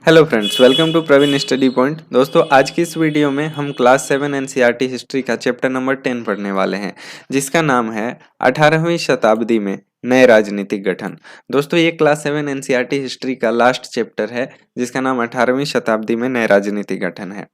Hello friends, welcome to Praveen study point. दोस्तों, आज की इस वीडियो में हम क्लास 7 एनसीईआरटी हिस्ट्री का चैप्टर नंबर 10 पढ़ने वाले हैं, जिसका नाम है 18वीं शताब्दी में नए राजनीतिक गठन। दोस्तों, ये क्लास 7 एनसीईआरटी हिस्ट्री का लास्ट चैप्टर है, जिसका नाम 18वीं शताब्दी में नए राजनीतिक गठन है।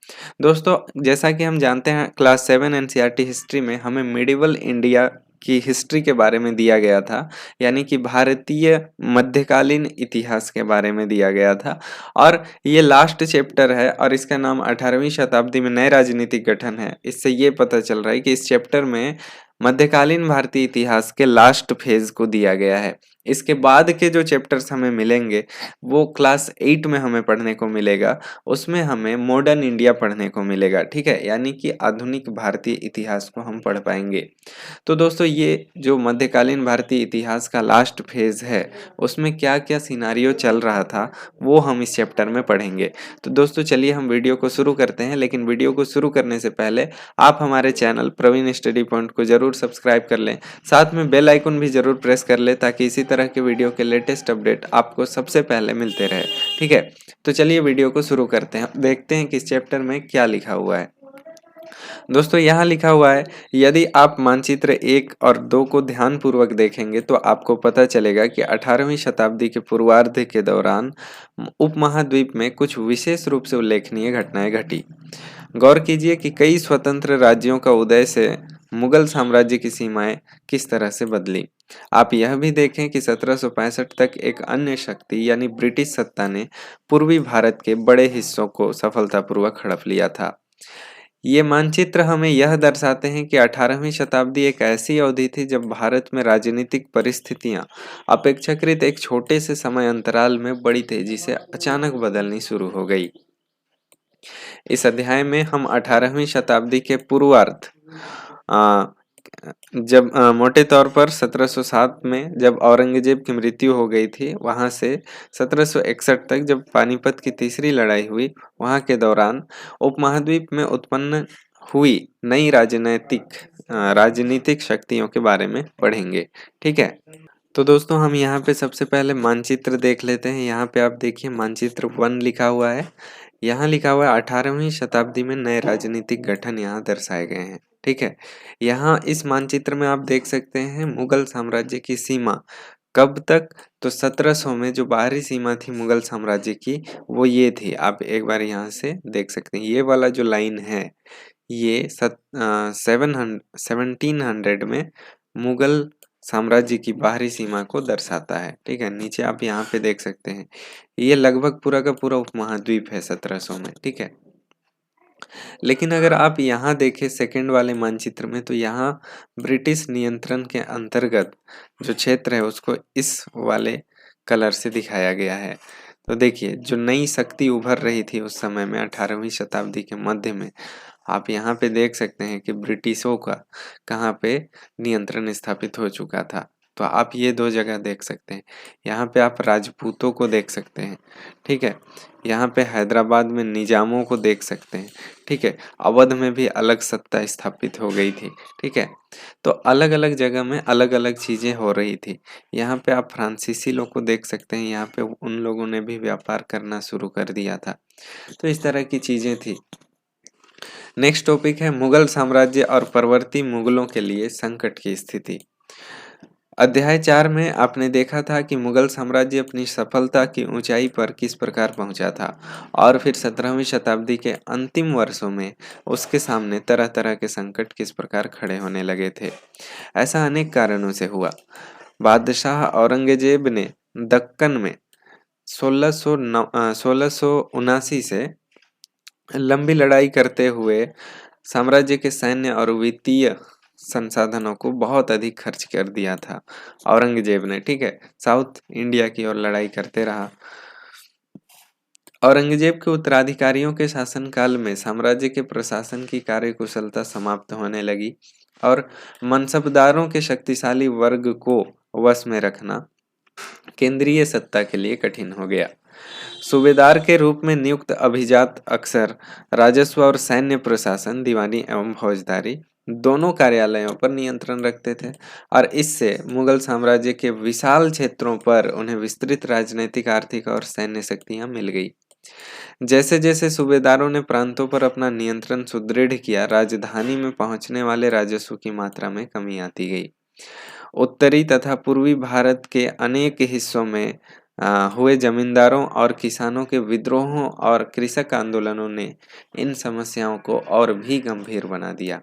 दोस्तों, जैसा कि हम जानते हैं, क्लास 7 एनसीईआरटी हिस्ट्री में हमें मिडिवल इंडिया की हिस्ट्री के बारे में दिया गया था, यानी कि भारतीय मध्यकालीन इतिहास के बारे में दिया गया था। और ये लास्ट चैप्टर है और इसका नाम 18वीं शताब्दी में नए राजनीतिक गठन है। इससे ये पता चल रहा है कि इस चैप्टर में मध्यकालीन भारतीय इतिहास के लास्ट फेज को दिया गया है। इसके बाद के जो चैप्टर्स हमें मिलेंगे वो क्लास 8 में हमें पढ़ने को मिलेगा। उसमें हमें मॉडर्न इंडिया पढ़ने को मिलेगा, ठीक है, यानी कि आधुनिक भारतीय इतिहास को हम पढ़ पाएंगे। तो दोस्तों, ये जो मध्यकालीन भारतीय इतिहास का लास्ट फेज है उसमें क्या क्या सिनारियो चल रहा था वो हम इस चैप्टर में पढ़ेंगे। तो दोस्तों, चलिए हम वीडियो को शुरू करते हैं। लेकिन वीडियो को शुरू करने से पहले आप हमारे चैनल प्रवीण स्टडी पॉइंट को जरूर सब्सक्राइब कर लें, साथ में बेल आइकन भी जरूर प्रेस कर लें, ताकि इसी तरह के वीडियो के लेटेस्ट अपडेट आपको सबसे पहले मिलते रहे। ठीक है, तो चलिए वीडियो को शुरू करते हैं, देखते हैं कि इस चैप्टर में क्या लिखा हुआ है। दोस्तों, यहाँ लिखा हुआ है, यदि आप मानचित्र 1 और 2 को ध्यानपूर्वक देखेंगे तो आपको पता चलेगा कि 18वीं शताब्दी के पूर्वार्ध के दौरान उपमहाद्वीप में कुछ विशेष रूप से उल्लेखनीय घटनाएं घटी। गौर कीजिए कि कई स्वतंत्र राज्यों का उदय से मुगल साम्राज्य की सीमाएं किस तरह से बदली। आप यह भी देखें कि 1765 तक एक अन्य शक्ति यानी ब्रिटिश सत्ता ने पूर्वी भारत के बड़े हिस्सों को सफलतापूर्वक हड़प लिया था। ये मानचित्र हमें यह दर्शाते हैं कि 18वीं शताब्दी एक ऐसी अवधि थी जब भारत में राजनीतिक परिस्थितियां अपेक्षाकृत एक छोटे से समय अंतराल में बड़ी तेजी से अचानक बदलनी शुरू हो गई। इस अध्याय में हम 18वीं शताब्दी के पूर्वार्ध आ, जब मोटे तौर पर 1707 में जब औरंगजेब की मृत्यु हो गई थी, वहां से 1761 तक जब पानीपत की तीसरी लड़ाई हुई, वहां के दौरान उपमहाद्वीप में उत्पन्न हुई नई राजनीतिक शक्तियों के बारे में पढ़ेंगे। ठीक है, तो दोस्तों, हम यहाँ पे सबसे पहले मानचित्र देख लेते हैं। यहाँ पे आप देखिए, मानचित्र 1 लिखा हुआ है। यहाँ लिखा हुआ है 18वीं शताब्दी में नए राजनीतिक गठन यहाँ दर्शाए गए हैं। ठीक है, यहाँ इस मानचित्र में आप देख सकते हैं मुगल साम्राज्य की सीमा कब तक, तो 1700 में जो बाहरी सीमा थी मुगल साम्राज्य की वो ये थी। आप एक बार यहाँ से देख सकते हैं, ये वाला जो लाइन है ये 1700 में मुगल साम्राज्य की बाहरी सीमा को दर्शाता है। ठीक है, नीचे आप यहाँ पे देख सकते हैं, ये लगभग पूरा का पूरा उपमहाद्वीप है 1700 में। ठीक है, लेकिन अगर आप यहाँ देखें सेकंड वाले मानचित्र में, तो यहाँ ब्रिटिश नियंत्रण के अंतर्गत जो क्षेत्र है उसको इस वाले कलर से दिखाया गया है। तो देखिए, जो नई शक्ति उभर रही थी उस समय में 18वीं शताब्दी के मध्य में, आप यहाँ पे देख सकते हैं कि ब्रिटिशों का कहाँ पे नियंत्रण स्थापित हो चुका था। तो आप ये दो जगह देख सकते हैं, यहाँ पे आप राजपूतों को देख सकते हैं। ठीक है, यहाँ पे हैदराबाद में निजामों को देख सकते हैं। ठीक है, अवध में भी अलग सत्ता स्थापित हो गई थी। ठीक है, तो अलग अलग जगह में अलग अलग चीजें हो रही थी। यहाँ पे आप फ्रांसीसी लोग को देख सकते हैं, यहाँ पे उन लोगों ने भी व्यापार करना शुरू कर दिया था। तो इस तरह की चीजें थी। नेक्स्ट टॉपिक है मुगल साम्राज्य और परवर्ती मुगलों के लिए संकट की स्थिति। अध्याय 4 में आपने देखा था कि मुगल साम्राज्य अपनी सफलता की ऊंचाई पर किस प्रकार पहुंचा था, और फिर 17वीं शताब्दी के अंतिम वर्षों में उसके सामने तरह तरह के संकट किस प्रकार खड़े होने लगे थे। ऐसा अनेक कारणों से हुआ। बादशाह औरंगजेब ने दक्कन में 1679 से लंबी लड़ाई करते हुए साम्राज्य के सैन्य और वित्तीय संसाधनों को बहुत अधिक खर्च कर दिया था औरंगजेब ने। ठीक है, साउथ इंडिया की ओर लड़ाई करते रहा। औरंगजेब के उत्तराधिकारियों के शासनकाल में साम्राज्य के प्रशासन की कार्यकुशलता समाप्त होने लगी और मनसबदारों के शक्तिशाली वर्ग को वश में रखना केंद्रीय सत्ता के लिए कठिन हो गया। सूबेदार के रूप में नियुक्त अभिजात अक्सर राजस्व और सैन्य प्रशासन, दीवानी एवं फौजदारी दोनों कार्यालयों पर नियंत्रण रखते थे, और इससे मुगल साम्राज्य के विशाल क्षेत्रों पर उन्हें विस्तृत राजनीतिक, आर्थिक और सैन्य शक्तियां मिल गई। जैसे जैसे सूबेदारों ने प्रांतों पर अपना नियंत्रण सुदृढ़ किया, राजधानी में पहुंचने वाले राजस्व की मात्रा में कमी आती गई। उत्तरी तथा पूर्वी भारत के अनेक हिस्सों में हुए जमींदारों और किसानों के विद्रोहों और कृषक आंदोलनों ने इन समस्याओं को और भी गंभीर बना दिया।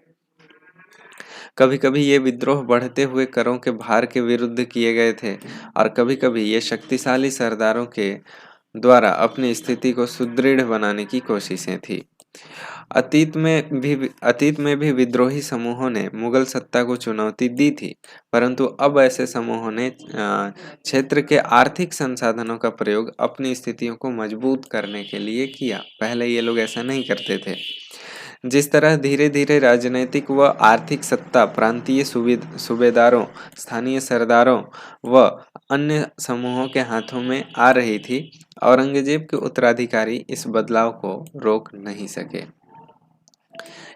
कभी कभी ये विद्रोह बढ़ते हुए करों के भार के विरुद्ध किए गए थे और कभी कभी ये शक्तिशाली सरदारों के द्वारा अपनी स्थिति को सुदृढ़ बनाने की कोशिशें थी। अतीत में भी विद्रोही समूहों ने मुगल सत्ता को चुनौती दी थी, परंतु अब ऐसे समूहों ने क्षेत्र के आर्थिक संसाधनों का प्रयोग अपनी स्थितियों को मजबूत करने के लिए किया। पहले ये लोग ऐसा नहीं करते थे। जिस तरह धीरे धीरे राजनैतिक व आर्थिक सत्ता प्रांतीय सूबेदारों, स्थानीय सरदारों व अन्य समूहों के हाथों में आ रही थी, औरंगजेब के उत्तराधिकारी इस बदलाव को रोक नहीं सके।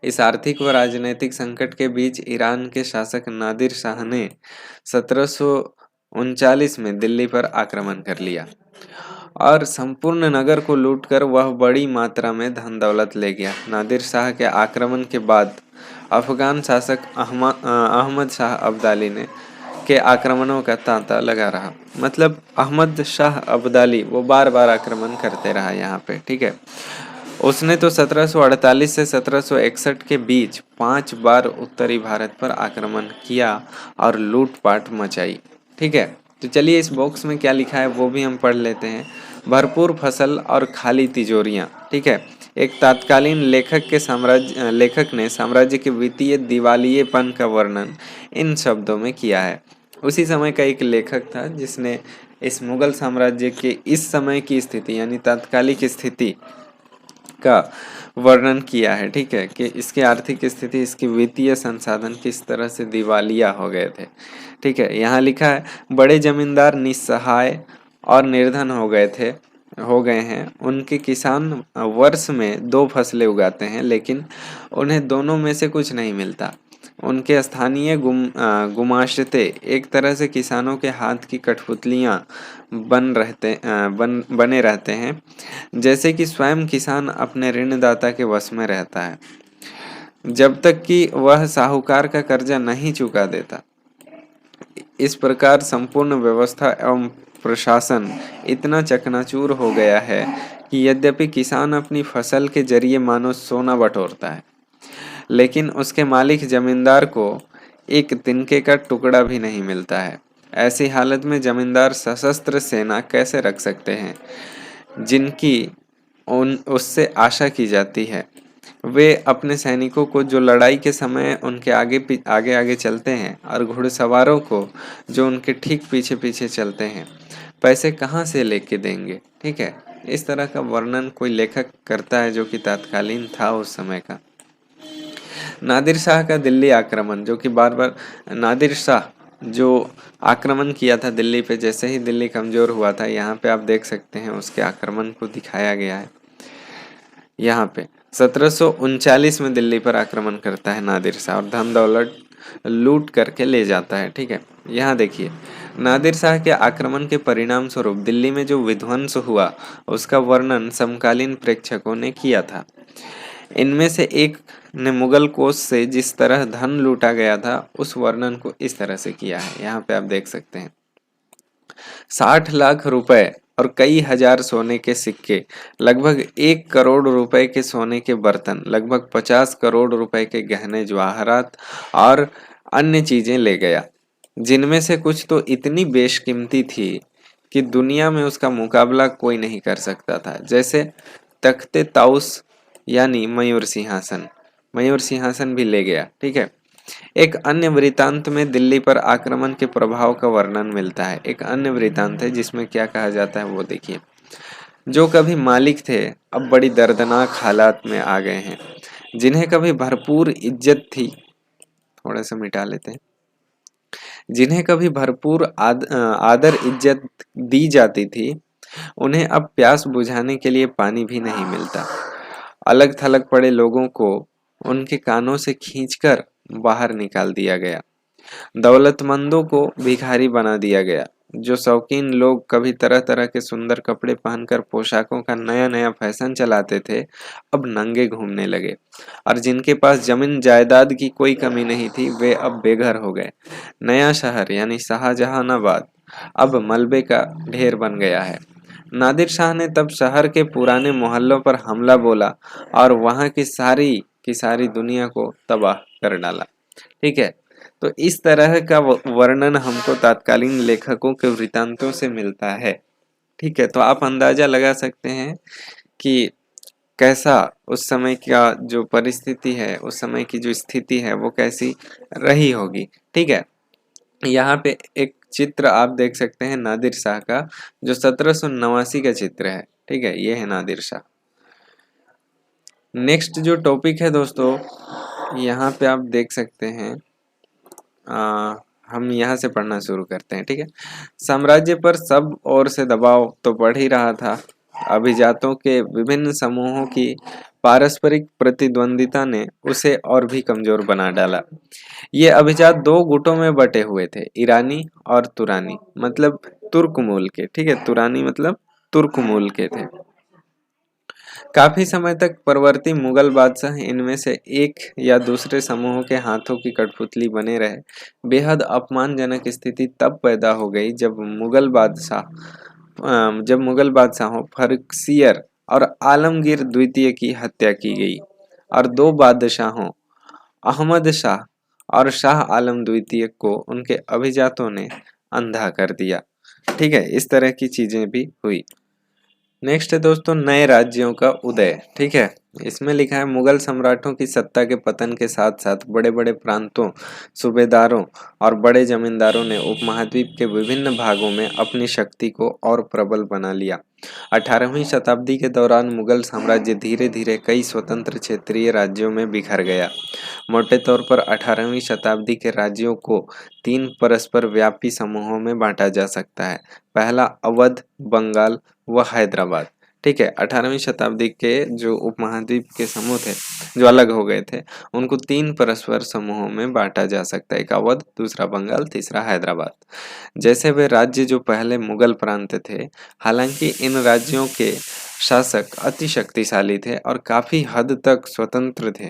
इस आर्थिक व राजनैतिक संकट के बीच ईरान के शासक नादिर शाह ने 1739 में दिल्ली पर आक्रमण कर लिया और संपूर्ण नगर को लूटकर वह बड़ी मात्रा में धन दौलत ले गया। नादिर शाह के आक्रमण के बाद अफगान शासक अहमद शाह अब्दाली ने के आक्रमणों का तांता लगा रहा। मतलब अहमद शाह अब्दाली वो बार बार आक्रमण करते रहा यहाँ पे, ठीक है। उसने तो 1748 से 1761 के बीच 5 बार उत्तरी भारत पर आक्रमण किया और लूटपाट मचाई, ठीक है। तो चलिए इस बॉक्स में क्या लिखा है वो भी हम पढ़ लेते हैं। भरपूर फसल और खाली तिजोरियां, ठीक है। एक तत्कालीन लेखक ने साम्राज्य के वित्तीय दिवालियेपन का वर्णन इन शब्दों में किया है। उसी समय का एक लेखक था जिसने इस मुगल साम्राज्य के इस समय की स्थिति यानी तात्कालिक स्थिति का वर्णन किया है, ठीक है, कि इसकी आर्थिक स्थिति, इसकी वित्तीय संसाधन किस तरह से दिवालिया हो गए थे, ठीक है। यहाँ लिखा है, बड़े जमींदार निस्सहाय और निर्धन हो गए हैं। उनके किसान वर्ष में 2 फसलें उगाते हैं, लेकिन उन्हें दोनों में से कुछ नहीं मिलता। उनके स्थानीय गुमाश्ते एक तरह से किसानों के हाथ की कठपुतलियां बने रहते हैं, जैसे कि स्वयं किसान अपने ऋणदाता के वश में रहता है, जब तक कि वह साहूकार का कर्जा नहीं चुका देता। इस प्रकार संपूर्ण व्यवस्था एवं प्रशासन इतना चकनाचूर हो गया है कि यद्यपि किसान अपनी फसल के जरिए मानो सोना बटोरता है, लेकिन उसके मालिक जमींदार को एक तिनके का टुकड़ा भी नहीं मिलता है। ऐसी हालत में जमींदार सशस्त्र सेना कैसे रख सकते हैं जिनकी उससे आशा की जाती है। वे अपने सैनिकों को जो लड़ाई के समय उनके आगे चलते हैं और घुड़सवारों को जो उनके ठीक पीछे पीछे चलते हैं, पैसे कहाँ से लेके देंगे, ठीक है। इस तरह का वर्णन कोई लेखक करता है जो कि तत्कालीन था उस समय का। नादिर शाह का दिल्ली आक्रमण, जो कि बार नादिर शाह जो आक्रमण किया था दिल्ली पे, जैसे ही दिल्ली कमजोर हुआ था, यहाँ पे आप देख सकते हैं उसके आक्रमण को दिखाया गया है। यहाँ पे 1739 में दिल्ली पर आक्रमण करता है नादिर शाह और धन दौलत लूट करके ले जाता है, ठीक है। यहाँ देखिए, नादिर शाह के आक्रमण के परिणाम स्वरूप दिल्ली में जो विध्वंस हुआ उसका वर्णन समकालीन प्रेक्षकों ने किया था। इनमें से एक ने मुगल कोष से जिस तरह धन लूटा गया था उस वर्णन को इस तरह से किया है। यहाँ पे आप देख सकते हैं, 60 लाख रुपए और कई हजार सोने के सिक्के, लगभग 1 करोड़ रुपए के सोने के बर्तन, लगभग 50 करोड़ रुपए के गहने जवाहरात और अन्य चीजें ले गया, जिनमें से कुछ तो इतनी बेशकीमती थी कि दुनिया में उसका मुकाबला कोई नहीं कर सकता था। जैसे तख्ते ताउस यानी मयूर सिंहासन भी ले गया, ठीक है। एक अन्य वृतांत में दिल्ली पर आक्रमण के प्रभाव का वर्णन मिलता है। एक अन्य वृतांत है जिसमें क्या कहा जाता है वो देखिए। जो कभी मालिक थे अब बड़ी दर्दनाक हालात में आ गए हैं। जिन्हें कभी भरपूर इज्जत थी, थोड़ा सा मिटा लेते हैं, जिन्हें कभी भरपूर आदर इज्जत दी जाती थी, उन्हें अब प्यास बुझाने के लिए पानी भी नहीं मिलता। अलग थलग पड़े लोगों को उनके कानों से खींचकर बाहर निकाल दिया गया। दौलतमंदों को भिखारी बना दिया गया। जो शौकीन लोग कभी तरह तरह के सुंदर कपड़े पहनकर पोशाकों का नया नया फैशन चलाते थे, अब नंगे घूमने लगे। और जिनके पास जमीन जायदाद की कोई कमी नहीं थी, वे अब बेघर हो गए। नया शहर यानी शाहजहानाबाद अब मलबे का ढेर बन गया है। नादिर शाह ने तब शहर के पुराने मोहल्लों पर हमला बोला और वहां की सारी दुनिया को तबाह कर डाला। ठीक है, तो इस तरह का वर्णन हमको तत्कालीन लेखकों के वृत्तांतों से मिलता है। ठीक है, तो आप अंदाजा लगा सकते हैं कि कैसा उस समय का जो परिस्थिति है, उस समय की जो स्थिति है वो कैसी रही होगी। ठीक है, यहाँ पे एक चित्र आप देख सकते हैं नादिर शाह का, जो 1789 का चित्र है। ठीक है, ये है नादिर शाह। नेक्स्ट जो टॉपिक है दोस्तों, यहाँ पे आप देख सकते हैं, हम यहाँ से पढ़ना शुरू करते हैं। ठीक है, साम्राज्य पर सब ओर से दबाव तो बढ़ ही रहा था। अभिजातों के विभिन्न समूहों की पारस्परिक प्रतिद्वंदिता ने उसे और भी कमजोर बना डाला। ये अभिजात दो गुटों में बटे हुए थे, ईरानी और तुरानी, मतलब तुर्क मूल के। ठीक है, तुरानी मतलब तुर्क मूल के थे। काफी समय तक परवर्ती मुगल बादशाह इनमें से एक या दूसरे समूह के हाथों की कठपुतली बने रहे। बेहद अपमानजनक स्थिति तब पैदा हो गई जब मुगल बादशाहों फर्रुखसियर और आलमगीर द्वितीय की हत्या की गई और दो बादशाहों अहमद शाह और शाह आलम द्वितीय को उनके अभिजातों ने अंधा कर दिया। ठीक है, इस तरह की चीजें भी हुई। नेक्स्ट है दोस्तों, नए राज्यों का उदय। ठीक है, इसमें लिखा है मुगल सम्राटों की सत्ता के पतन के साथ साथ बड़े बड़े प्रांतों, सूबेदारों और बड़े जमींदारों ने उपमहाद्वीप के विभिन्न भागों में अपनी शक्ति को और प्रबल बना लिया। 18वीं शताब्दी के दौरान मुगल साम्राज्य धीरे धीरे कई स्वतंत्र क्षेत्रीय राज्यों में बिखर गया। मोटे तौर पर 18वीं शताब्दी के राज्यों को 3 परस्पर व्यापी समूहों में बांटा जा सकता है। पहला अवध, बंगाल व हैदराबाद। ठीक है, 18वीं शताब्दी के जो उपमहाद्वीप के समूह थे, जो अलग हो गए थे, उनको 3 परस्पर समूहों में बांटा जा सकता है। एक अवध, दूसरा बंगाल, तीसरा हैदराबाद। जैसे वे राज्य जो पहले मुगल प्रांत थे, हालांकि इन राज्यों के शासक अति शक्तिशाली थे और काफी हद तक स्वतंत्र थे।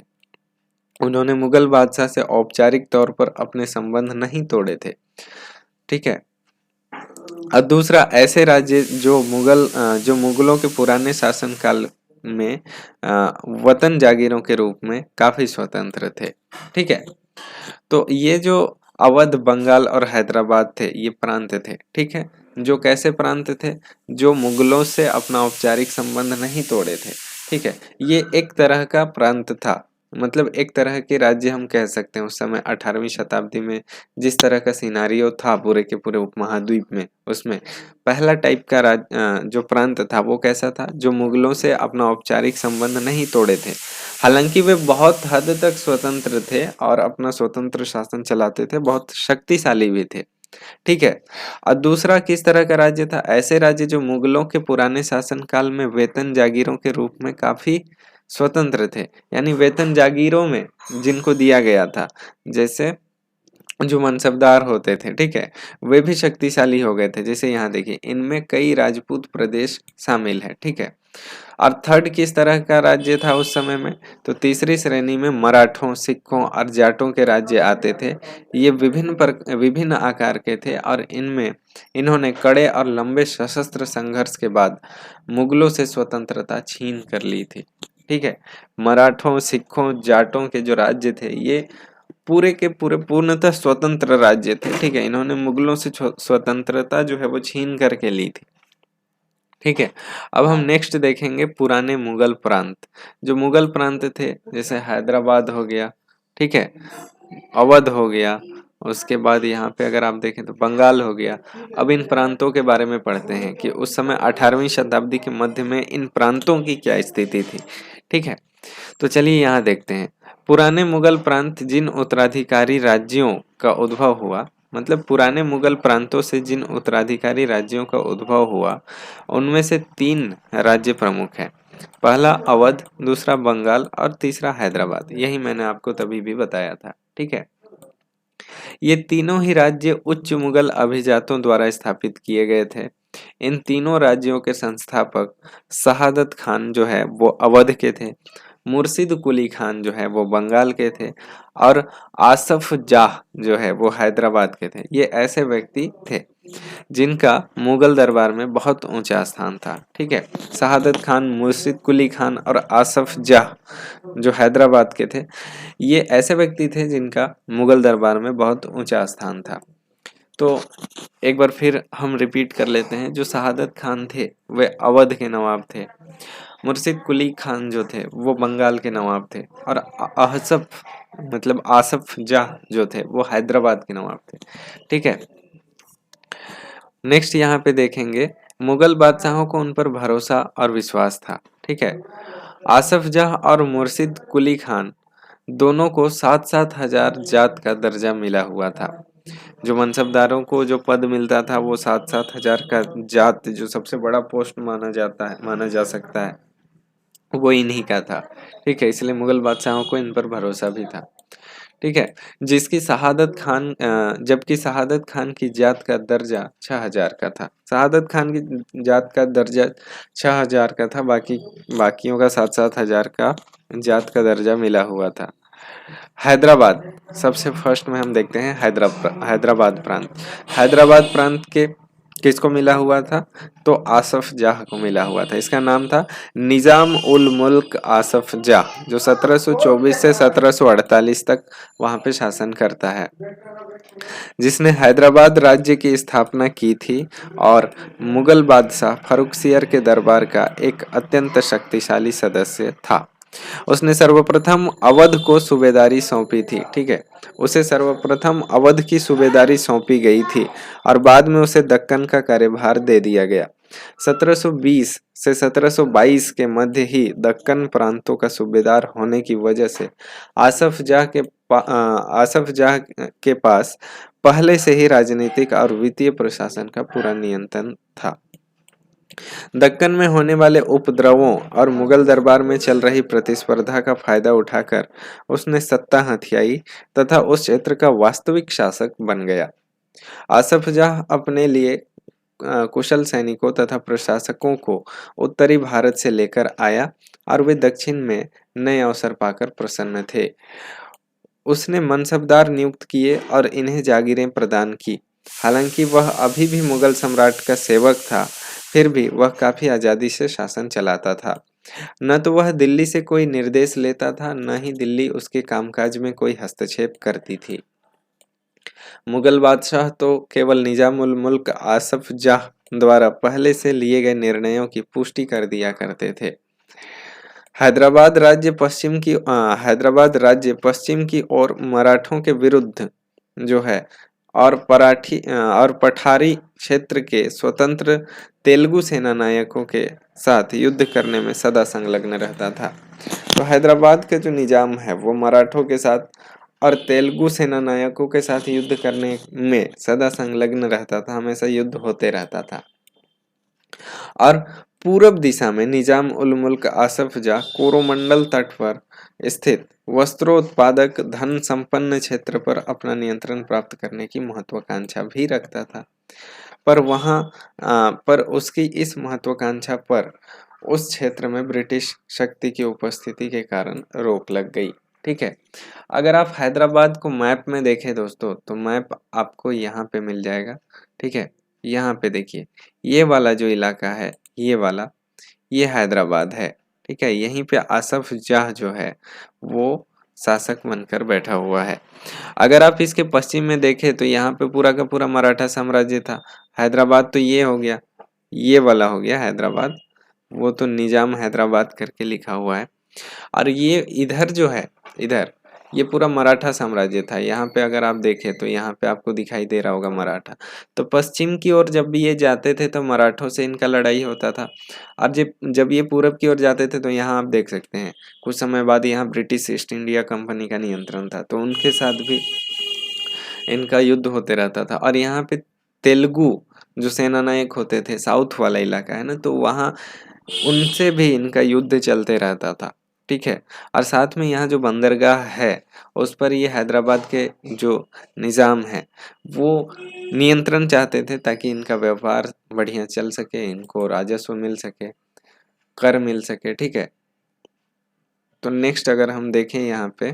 उन्होंने मुगल बादशाह से औपचारिक तौर पर अपने संबंध नहीं तोड़े थे। ठीक है, और दूसरा ऐसे राज्य जो मुगलों के पुराने शासनकाल में वतन जागीरों के रूप में काफी स्वतंत्र थे। ठीक है, तो ये जो अवध, बंगाल और हैदराबाद थे, ये प्रांत थे। ठीक है, जो कैसे प्रांत थे, जो मुगलों से अपना औपचारिक संबंध नहीं तोड़े थे। ठीक है, ये एक तरह का प्रांत था, मतलब एक तरह के राज्य हम कह सकते हैं। उस समय 18वीं शताब्दी में जिस तरह का सिनारियो था पूरे के पूरे उपमहाद्वीप में, उसमें पहला टाइप का जो प्रांत था वो कैसा था, जो मुगलों से अपना औपचारिक संबंध नहीं तोड़े थे। हालांकि वे बहुत हद तक स्वतंत्र थे और अपना स्वतंत्र शासन चलाते थे, बहुत शक्तिशाली भी थे। ठीक है, और दूसरा किस तरह का राज्य था, ऐसे राज्य जो मुगलों के पुराने शासनकाल में वेतन जागीरों के रूप में काफी स्वतंत्र थे। यानी वेतन जागीरों में जिनको दिया गया था, जैसे जो मनसबदार होते थे, ठीक है, वे भी शक्तिशाली हो गए थे। जैसे यहाँ देखिए, इनमें कई राजपूत प्रदेश शामिल है। ठीक है, और थर्ड किस तरह का राज्य था उस समय में, तो तीसरी श्रेणी में मराठों, सिखों और जाटों के राज्य आते थे। ये विभिन्न आकार के थे और इन्होंने कड़े और लंबे सशस्त्र संघर्ष के बाद मुगलों से स्वतंत्रता छीन कर ली थी। ठीक है, मराठों, सिखों, जाटों के जो राज्य थे, ये पूरे के पूरे पूर्णतः स्वतंत्र राज्य थे। ठीक है, इन्होंने मुगलों से स्वतंत्रता जो है वो छीन करके ली थी। ठीक है, अब हम नेक्स्ट देखेंगे पुराने मुगल प्रांत। जो मुगल प्रांत थे, जैसे हैदराबाद हो गया, ठीक है, अवध हो गया, उसके बाद यहाँ पे अगर आप देखें तो बंगाल हो गया। अब इन प्रांतों के बारे में पढ़ते हैं कि उस समय 18वीं शताब्दी के मध्य में इन प्रांतों की क्या स्थिति थी। ठीक है, तो चलिए यहाँ देखते हैं। पुराने मुगल प्रांत जिन उत्तराधिकारी राज्यों का उद्भव हुआ, मतलब पुराने मुगल प्रांतों से जिन उत्तराधिकारी राज्यों का उद्भव हुआ, उनमें से 3 राज्य प्रमुख हैं। पहला अवध, दूसरा बंगाल और तीसरा हैदराबाद। यही मैंने आपको तभी भी बताया था। ठीक है, ये तीनों ही राज्य उच्च मुगल अभिजातों द्वारा स्थापित किए गए थे। इन तीनों राज्यों के संस्थापक शहादत खान जो है वो अवध के थे, मुर्शिद कुली खान जो है वो बंगाल के थे और आसफ जाह जो है वो हैदराबाद के थे। ये ऐसे व्यक्ति थे जिनका मुगल दरबार में बहुत ऊंचा स्थान था। ठीक है, शहादत खान, मुर्शिद कुली खान और आसफ जाह जो हैदराबाद के थे, ये ऐसे व्यक्ति थे जिनका मुगल दरबार में बहुत ऊंचा स्थान था। तो एक बार फिर हम रिपीट कर लेते हैं। जो शहादत खान थे वे अवध के नवाब थे, मुर्शिद कुली खान जो थे वो बंगाल के नवाब थे और अहसफ मतलब आसफ जाह जो थे वो हैदराबाद के नवाब थे। ठीक है, नेक्स्ट यहाँ पे देखेंगे मुगल बादशाहों को उन पर भरोसा और विश्वास था। ठीक है, आसफ जाह और मुर्शिद कुली खान दोनों को 7-7 हजार जात का दर्जा मिला हुआ था। जो मनसबदारों को जो पद मिलता था वो 7-7 हजार का जात, जो सबसे बड़ा पोस्ट माना जा सकता है, वो इन्हीं का था। ठीक है, इसलिए मुगल बादशाहों को इन पर भरोसा भी था। ठीक है, जबकि शहादत खान की जात का दर्जा 6,000 का था। शहादत खान की जात का दर्जा 6,000 का था, बाकियों का 7-7 हजार का जात का दर्जा मिला हुआ था। हैदराबाद सबसे फर्स्ट में हम देखते हैं हैदराबाद प्रांत। हैदराबाद प्रांत के किसको मिला हुआ था? तो आसफ जाह को मिला हुआ था। इसका नाम था निजाम उल मुल्क आसफ जाह, जो 1724 से 1748 तक वहां पे शासन करता है, जिसने हैदराबाद राज्य की स्थापना की थी और मुगल बादशाह फर्रुखसियर के दरबार का एक अत्यंत शक्तिशाली सदस्य था। उसने सर्वप्रथम अवध को सूबेदारी सौंपी थी। ठीक है, उसे सर्वप्रथम अवध की सूबेदारी सौंपी गई थी और बाद में उसे दक्कन का कार्यभार दे दिया गया। 1720 से 1722 के मध्य ही दक्कन प्रांतों का सूबेदार होने की वजह से आसफ जाह के पास पहले से ही राजनीतिक और वित्तीय प्रशासन का पूरा नियंत्रण था। दक्कन में होने वाले उपद्रवों और मुगल दरबार में चल रही प्रतिस्पर्धा का फायदा उठाकर उसने सत्ता हथियाई तथा उस क्षेत्र का वास्तविक शासक बन गया। आसफ जाह अपने लिए कुशल सैनिकों तथा प्रशासकों को उत्तरी भारत से लेकर आया और वे दक्षिण में नए अवसर पाकर प्रसन्न थे। उसने मनसबदार नियुक्त किए और इन्हें जागीरें प्रदान की। हालांकि वह अभी भी मुगल सम्राट का सेवक था, फिर भी वह काफी आजादी से शासन चलाता था। न तो वह दिल्ली से कोई निर्देश लेता था, न ही दिल्ली उसके कामकाज में कोई हस्तक्षेप करती थी। मुगल बादशाह तो केवल निजाम उल मुल्क आसफ जाह द्वारा पहले से लिए गए निर्णयों की पुष्टि कर दिया करते थे। हैदराबाद राज्य पश्चिम की ओर मराठों के विरुद्ध जो है और पठारी क्षेत्र के स्वतंत्र तेलुगु सेना नायकों के साथ युद्ध करने में सदा संलग्न रहता था। तो हैदराबाद के जो निजाम है वो मराठों के साथ और तेलुगु सेना नायकों के साथ युद्ध करने में सदा संलग्न रहता था, हमेशा युद्ध होते रहता था। और पूरब दिशा में निजाम उल मुल्क आसफ जाह कोरोमंडल तट पर स्थित वस्त्रोत्पादक धन संपन्न क्षेत्र पर अपना नियंत्रण प्राप्त करने की महत्वाकांक्षा भी रखता था, पर उसकी इस महत्वाकांक्षा पर उस क्षेत्र में ब्रिटिश शक्ति की उपस्थिति के कारण रोक लग गई। ठीक है, अगर आप हैदराबाद को मैप में देखें दोस्तों, तो मैप आपको यहाँ पे मिल जाएगा। ठीक है, यहाँ पे देखिए, ये वाला जो इलाका है, ये हैदराबाद है। ठीक है, यहीं पे आसफ जाह जो है वो शासक बनकर बैठा हुआ है। अगर आप इसके पश्चिम में देखें तो यहाँ पे पूरा का पूरा मराठा साम्राज्य था। हैदराबाद तो ये हो गया, ये वाला हो गया हैदराबाद, वो तो निजाम हैदराबाद करके लिखा हुआ है। और ये इधर जो है, इधर ये पूरा मराठा साम्राज्य था। यहाँ पे अगर आप देखें तो यहाँ पे आपको दिखाई दे रहा होगा मराठा। तो पश्चिम की ओर जब भी ये जाते थे तो मराठों से इनका लड़ाई होता था, और जब ये पूरब की ओर जाते थे तो यहाँ आप देख सकते हैं कुछ समय बाद यहाँ ब्रिटिश ईस्ट इंडिया कंपनी का नियंत्रण था, तो उनके साथ भी इनका युद्ध होते रहता था। और यहाँ पे तेलुगु जो सेना नायक होते थे, साउथ वाला इलाका है ना, तो वहाँ उनसे भी इनका युद्ध चलते रहता था। ठीक है। और साथ में यहाँ जो बंदरगाह है उस पर ये हैदराबाद के जो निज़ाम है वो नियंत्रण चाहते थे, ताकि इनका व्यापार बढ़िया चल सके, इनको राजस्व मिल सके, कर मिल सके। ठीक है। तो नेक्स्ट अगर हम देखें यहाँ पे,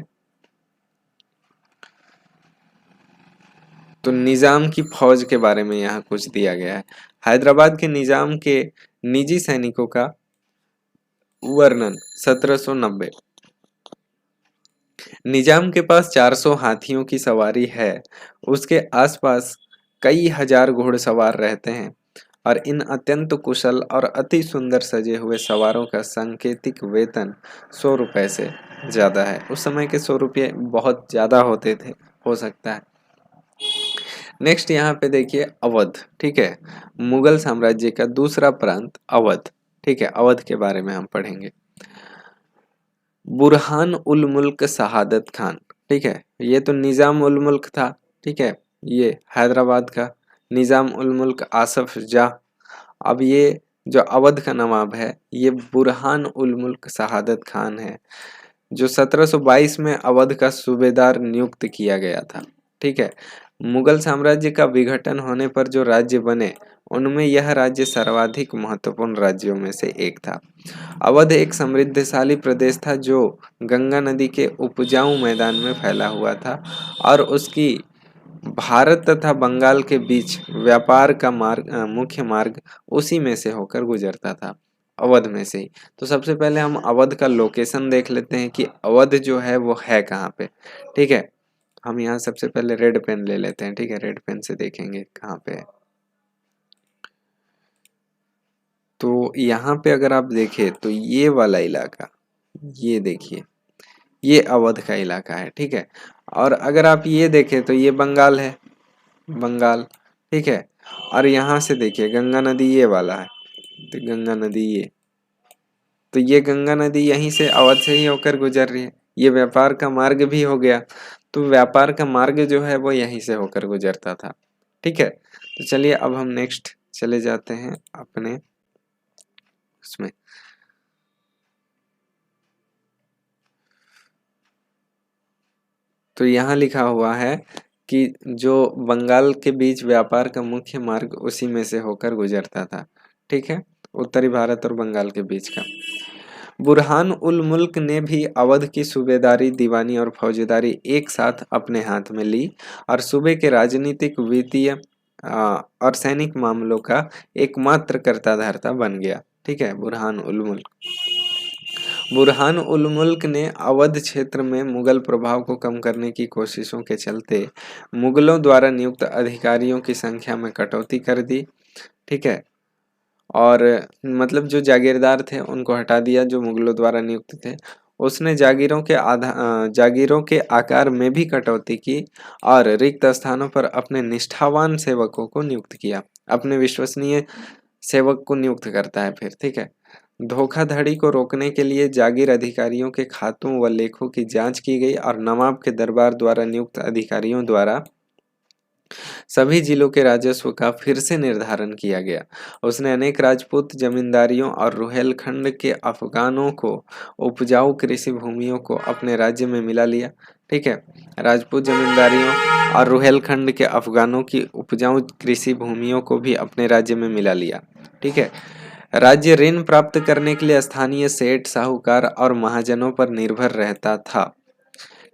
तो निज़ाम की फौज के बारे में यहाँ कुछ दिया गया है। हैदराबाद के निज़ाम के निजी सैनिकों का वर्णन 1790। निजाम के पास 400 हाथियों की सवारी है। उसके आसपास कई हजार घुड़सवार रहते हैं और इन अत्यंत कुशल और अति सुंदर सजे हुए सवारों का सांकेतिक वेतन 100 रुपए से ज्यादा है। उस समय के 100 रुपये बहुत ज्यादा होते थे, हो सकता है। नेक्स्ट यहाँ पे देखिए अवध। ठीक है। मुगल साम्राज्य का दूसरा प्रांत अवध। ठीक है। अवध के बारे में हम पढ़ेंगे। बुरहान उल मुल्क शहादत खान। ठीक है। ये तो निजाम उल मुल्क था। ठीक है। ये हैदराबाद का निजाम उल मुल्क आसफ जाह। अब ये जो अवध का नवाब है ये बुरहान उल मुल्क शहादत खान है, जो 1722 में अवध का सूबेदार नियुक्त किया गया था। ठीक है। मुगल साम्राज्य का विघटन होने पर जो राज्य बने उनमें यह राज्य सर्वाधिक महत्वपूर्ण राज्यों में से एक था। अवध एक समृद्धशाली प्रदेश था जो गंगा नदी के उपजाऊ मैदान में फैला हुआ था और उसकी भारत तथा बंगाल के बीच व्यापार का मुख्य मार्ग उसी में से होकर गुजरता था, अवध में से ही। तो सबसे पहले हम अवध का लोकेशन देख लेते हैं कि अवध जो है वो है कहाँ पे। ठीक है। हम यहाँ सबसे पहले रेड पेन ले लेते हैं। ठीक है। रेड पेन से देखेंगे कहाँ पे है। तो यहाँ पे अगर आप देखें तो ये वाला इलाका, ये देखिए, ये अवध का इलाका है। ठीक है। और अगर आप ये देखें तो ये बंगाल है, बंगाल। ठीक है। और यहाँ से देखिए गंगा नदी ये वाला है, तो गंगा नदी ये, तो ये गंगा नदी यहीं से अवध से ही होकर गुजर रही है। ये व्यापार का मार्ग भी हो गया, तो व्यापार का मार्ग जो है वो यहीं से होकर गुजरता था। ठीक है। तो चलिए अब हम नेक्स्ट चले जाते हैं अपने उसमें। तो यहाँ लिखा हुआ है कि जो बंगाल के बीच व्यापार का मुख्य मार्ग उसी में से होकर गुजरता था। ठीक है। उत्तरी भारत और बंगाल के बीच का। बुरहान उल मुल्क ने भी अवध की सूबेदारी, दीवानी और फौजदारी एक साथ अपने हाथ में ली और सूबे के राजनीतिक, वित्तीय और सैनिक मामलों का एकमात्र कर्ताधर्ता बन गया। ठीक है। बुरहान उल मुल्क, बुरहान उल मुल्क ने अवध क्षेत्र में मुगल प्रभाव को कम करने की कोशिशों के चलते मुगलों द्वारा नियुक्त अधिकारियों की संख्या में कटौती कर दी। ठीक है। और मतलब जो जागीरदार थे उनको हटा दिया, जो मुगलों द्वारा नियुक्त थे। उसने जागीरों के आकार में भी कटौती की और रिक्त स्थानों पर अपने निष्ठावान सेवकों को नियुक्त किया। अपने विश्वसनीय सेवक को नियुक्त करता है फिर। ठीक है। धोखाधड़ी को रोकने के लिए जागीर अधिकारियों के खातों व लेखों की जांच की गई और नवाब के दरबार द्वारा नियुक्त अधिकारियों द्वारा सभी जिलों के राजस्व का फिर से निर्धारण किया गया। उसने अनेक राजपूत जमींदारियों और रुहेलखंड के अफगानों को उपजाऊ कृषि भूमियों को अपने राज्य में मिला लिया। ठीक है। राजपूत जमींदारियों और रुहेलखंड के अफगानों की उपजाऊ कृषि भूमियों को भी अपने राज्य में मिला लिया। ठीक है। राज्य ऋण प्राप्त करने के लिए स्थानीय सेठ, साहूकार और महाजनों पर निर्भर रहता था।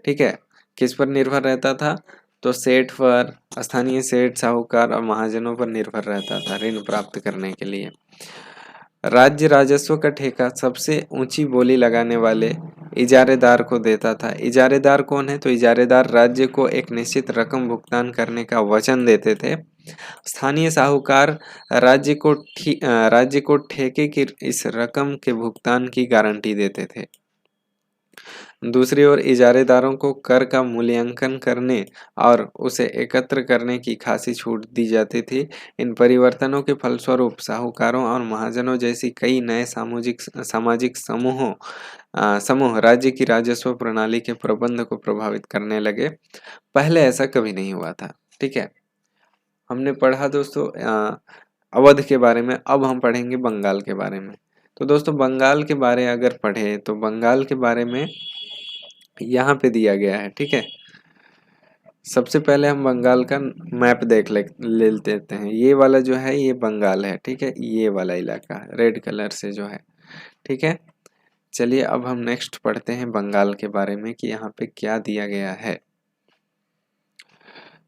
ठीक है। किस पर निर्भर रहता था? तो सेठ पर, स्थानीय सेठ, साहूकार और महाजनों पर निर्भर रहता था ऋण प्राप्त करने के लिए। राज्य राजस्व का ठेका सबसे ऊंची बोली लगाने वाले इजारेदार को देता था। इजारेदार कौन है? तो इजारेदार राज्य को एक निश्चित रकम भुगतान करने का वचन देते थे। स्थानीय साहूकार राज्य को ठेके की इस रकम के भुगतान की गारंटी देते थे। दूसरी ओर इजारेदारों को कर का मूल्यांकन करने और उसे एकत्र करने की खासी छूट दी जाती थी। इन परिवर्तनों के फलस्वरूप साहूकारों और महाजनों जैसी कई नए सामाजिक समूह राज्य की राजस्व प्रणाली के प्रबंध को प्रभावित करने लगे। पहले ऐसा कभी नहीं हुआ था। ठीक है। हमने पढ़ा दोस्तों अवध के बारे में। अब हम पढ़ेंगे बंगाल के बारे में। तो दोस्तों बंगाल के बारे अगर पढ़े तो बंगाल के बारे में यहाँ पे दिया गया है, ठीक है। सबसे पहले हम बंगाल का मैप देख ले लेते हैं। ये वाला जो है ये बंगाल है, ठीक है, ये वाला इलाका रेड कलर से जो है, ठीक है। चलिए अब हम नेक्स्ट पढ़ते हैं बंगाल के बारे में कि यहाँ पे क्या दिया गया है।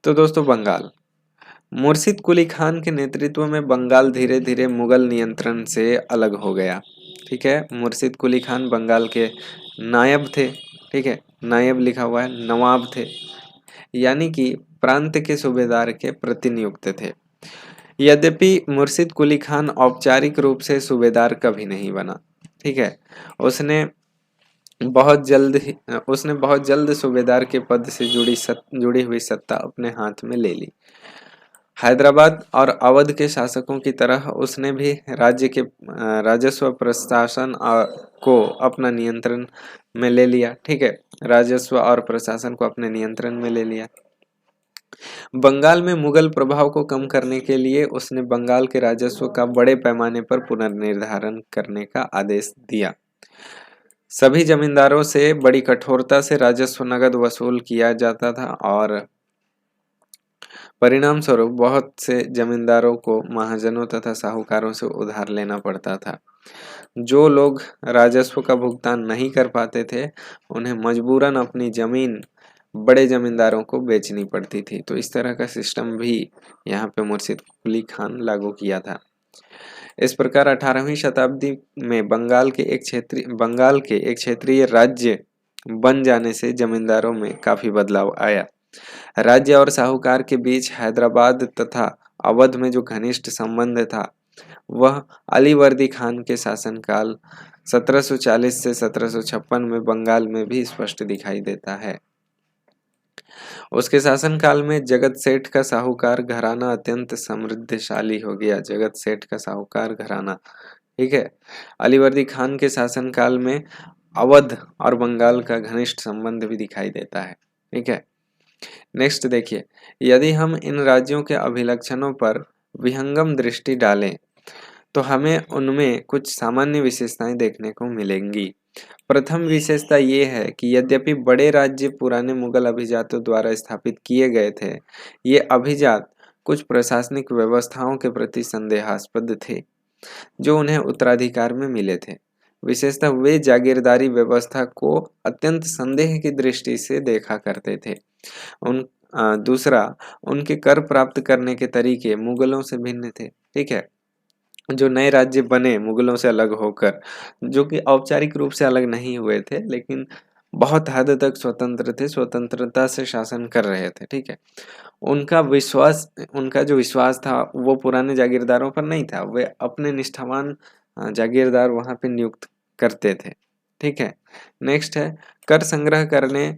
तो दोस्तों बंगाल, मुर्शिद कुली खान के नेतृत्व में बंगाल धीरे धीरे मुगल नियंत्रण से अलग हो गया, ठीक है। मुर्शिद कुली खान बंगाल के नायब थे, ठीक है, नायब लिखा हुआ है, नवाब थे, यानी कि प्रांत के सूबेदार के प्रतिनियुक्त थे। यद्यपि मुर्शिद कुली खान औपचारिक रूप से सूबेदार कभी नहीं बना, ठीक है। उसने बहुत जल्द सूबेदार के पद से जुड़ी हुई सत्ता अपने हाथ में ले ली। हैदराबाद और अवध के शासकों की तरह उसने भी राज्य के राजस्व प्रशासन को अपना नियंत्रण में ले लिया, ठीक है, राजस्व और प्रशासन को अपने नियंत्रण में ले लिया। बंगाल में मुगल प्रभाव को कम करने के लिए उसने बंगाल के राजस्व का बड़े पैमाने पर पुनर्निर्धारण करने का आदेश दिया। सभी जमींदारों से बड़ी कठोरता से राजस्व नगद वसूल किया जाता था और परिणाम स्वरूप बहुत से जमींदारों को महाजनों तथा साहूकारों से उधार लेना पड़ता था। जो लोग राजस्व का भुगतान नहीं कर पाते थे उन्हें मजबूरन अपनी जमीन बड़े जमींदारों को बेचनी पड़ती थी। तो इस तरह का सिस्टम भी यहाँ पे मुर्शिद कुली खान लागू किया था। इस प्रकार 18वीं शताब्दी में बंगाल के एक क्षेत्रीय राज्य बन जाने से जमींदारों में काफी बदलाव आया। राज्य और साहूकार के बीच हैदराबाद तथा अवध में जो घनिष्ठ संबंध था वह अलीवर्दी खान के शासनकाल 1740 से 1756 में बंगाल में भी स्पष्ट दिखाई देता है। उसके शासनकाल में जगत सेठ का साहूकार घराना अत्यंत समृद्धशाली हो गया। जगत सेठ का साहूकार घराना, ठीक है। अलीवर्दी खान के शासनकाल में अवध और बंगाल का घनिष्ठ संबंध भी दिखाई देता है, ठीक है। नेक्स्ट देखिए, यदि हम इन राज्यों के अभिलक्षणों पर विहंगम दृष्टि डालें तो हमें उनमें कुछ सामान्य विशेषताएं देखने को मिलेंगी। प्रथम विशेषता ये है कि यद्यपि बड़े राज्य पुराने मुगल अभिजातों द्वारा स्थापित किए गए थे, ये अभिजात कुछ प्रशासनिक व्यवस्थाओं के प्रति संदेहास्पद थे जो उन्हें उत्तराधिकार में मिले थे। विशेषतः वे जागीरदारी व्यवस्था को अत्यंत संदेह की दृष्टि से देखा करते थे। दूसरा, उनके कर प्राप्त करने के तरीके मुगलों से भिन्न थे, ठीक है। जो नए राज्य बने मुगलों से अलग होकर, जो कि औपचारिक रूप से अलग नहीं हुए थे लेकिन बहुत हद तक स्वतंत्र थे, स्वतंत्रता से शासन कर रहे थे, ठीक है। उनका जो विश्वास था वो पुराने जागीरदारों पर नहीं था। वे अपने निष्ठावान जागीरदार वहां पे नियुक्त करते थे, ठीक है। नेक्स्ट है, कर संग्रह करने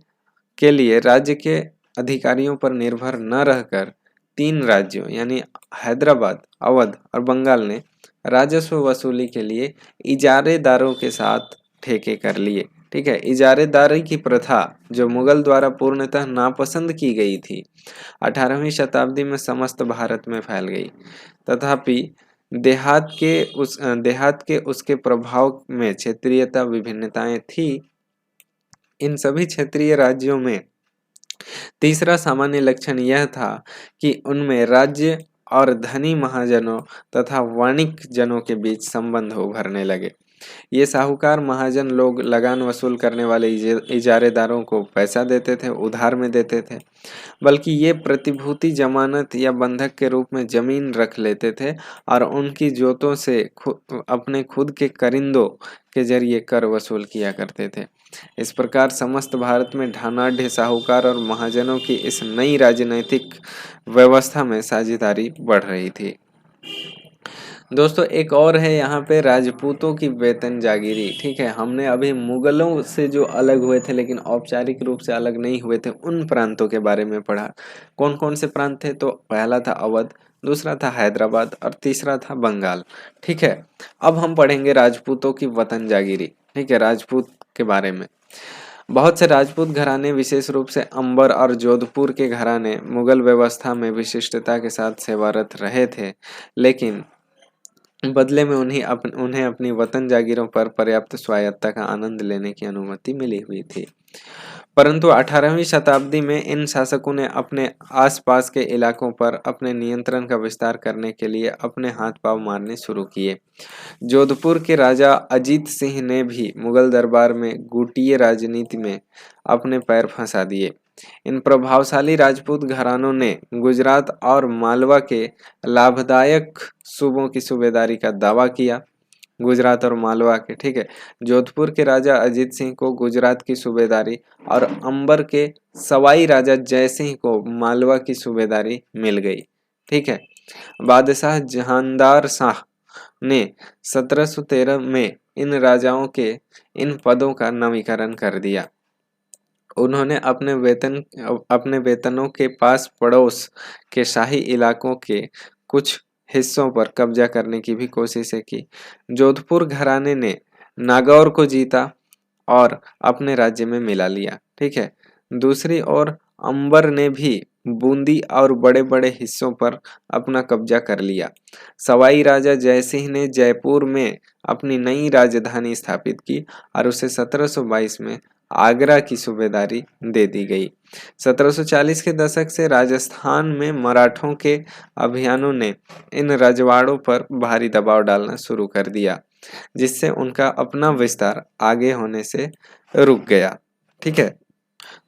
के लिए राज्य के अधिकारियों पर निर्भर न रहकर 3 राज्यों यानी हैदराबाद, अवध और बंगाल ने राजस्व वसूली के लिए इजारेदारों के साथ ठेके कर लिए, ठीक है। इजारेदारी की प्रथा जो मुगल द्वारा पूर्णतः नापसंद की गई थी, 18वीं शताब्दी में समस्त भारत में फैल गई। तथापि देहात के उसके प्रभाव में क्षेत्रीयता विभिन्नताएं थी। इन सभी क्षेत्रीय राज्यों में तीसरा सामान्य लक्षण यह था कि उनमें राज्य और धनी महाजनों तथा वाणिक जनों के बीच संबंध उभरने लगे। ये साहूकार महाजन लोग लगान वसूल करने वाले इजारेदारों को पैसा देते थे, उधार में देते थे, बल्कि ये प्रतिभूति जमानत या बंधक के रूप में जमीन रख लेते थे और उनकी जोतों से अपने खुद के करिंदों के जरिए कर वसूल किया करते थे। इस प्रकार समस्त भारत में धनाढ्य साहूकार और महाजनों की इस नई राजनैतिक व्यवस्था में साझेदारी बढ़ रही थी। दोस्तों एक और है यहाँ पे राजपूतों की वेतन जागीरी, ठीक है। हमने अभी मुगलों से जो अलग हुए थे लेकिन औपचारिक रूप से अलग नहीं हुए थे उन प्रांतों के बारे में पढ़ा। कौन कौन से प्रांत थे? तो पहला था अवध, दूसरा था हैदराबाद और तीसरा था बंगाल, ठीक है। अब हम पढ़ेंगे राजपूतों की वतन जागीरी, ठीक है, राजपूत के बारे में। बहुत से राजपूत घराने विशेष रूप से अंबर और जोधपुर के घराने मुगल व्यवस्था में विशिष्टता के साथ सेवारत रहे थे, लेकिन बदले में उन्हें अपनी वतन जागीरों पर पर्याप्त स्वायत्तता का आनंद लेने की अनुमति मिली हुई थी। परंतु 18वीं शताब्दी में इन शासकों ने अपने आसपास के इलाकों पर अपने नियंत्रण का विस्तार करने के लिए अपने हाथ पांव मारने शुरू किए। जोधपुर के राजा अजीत सिंह ने भी मुगल दरबार में गुटीय राजनीति में अपने पैर फंसा दिए। इन प्रभावशाली राजपूत घरानों ने गुजरात और मालवा के लाभदायक सूबों की सूबेदारी का दावा किया। गुजरात और मालवा के, ठीक है। जोधपुर के राजा अजीत सिंह को गुजरात की सूबेदारी और अंबर के सवाई राजा जय सिंह को मालवा की सूबेदारी मिल गई, ठीक है। बादशाह जहानदार शाह ने 1713 में इन राजाओं के इन पदों का नवीकरण कर दिया। उन्होंने अपने वेतनों के पास पड़ोस के शाही इलाकों के कुछ हिस्सों पर कब्जा करने की भी कोशिशें की। जोधपुर घराने ने नागौर को जीता और अपने राज्य में मिला लिया, ठीक है। दूसरी ओर अंबर ने भी बूंदी और बड़े बड़े हिस्सों पर अपना कब्जा कर लिया। सवाई राजा जयसिंह ने जयपुर में अपनी नई राजधानी स्थापित की और उसे 1722 में आगरा की सूबेदारी दे दी गई। 1740 के दशक से राजस्थान में मराठों के अभियानों ने इन रजवाड़ों पर भारी दबाव डालना शुरू कर दिया, जिससे उनका अपना विस्तार आगे होने से रुक गया, ठीक है।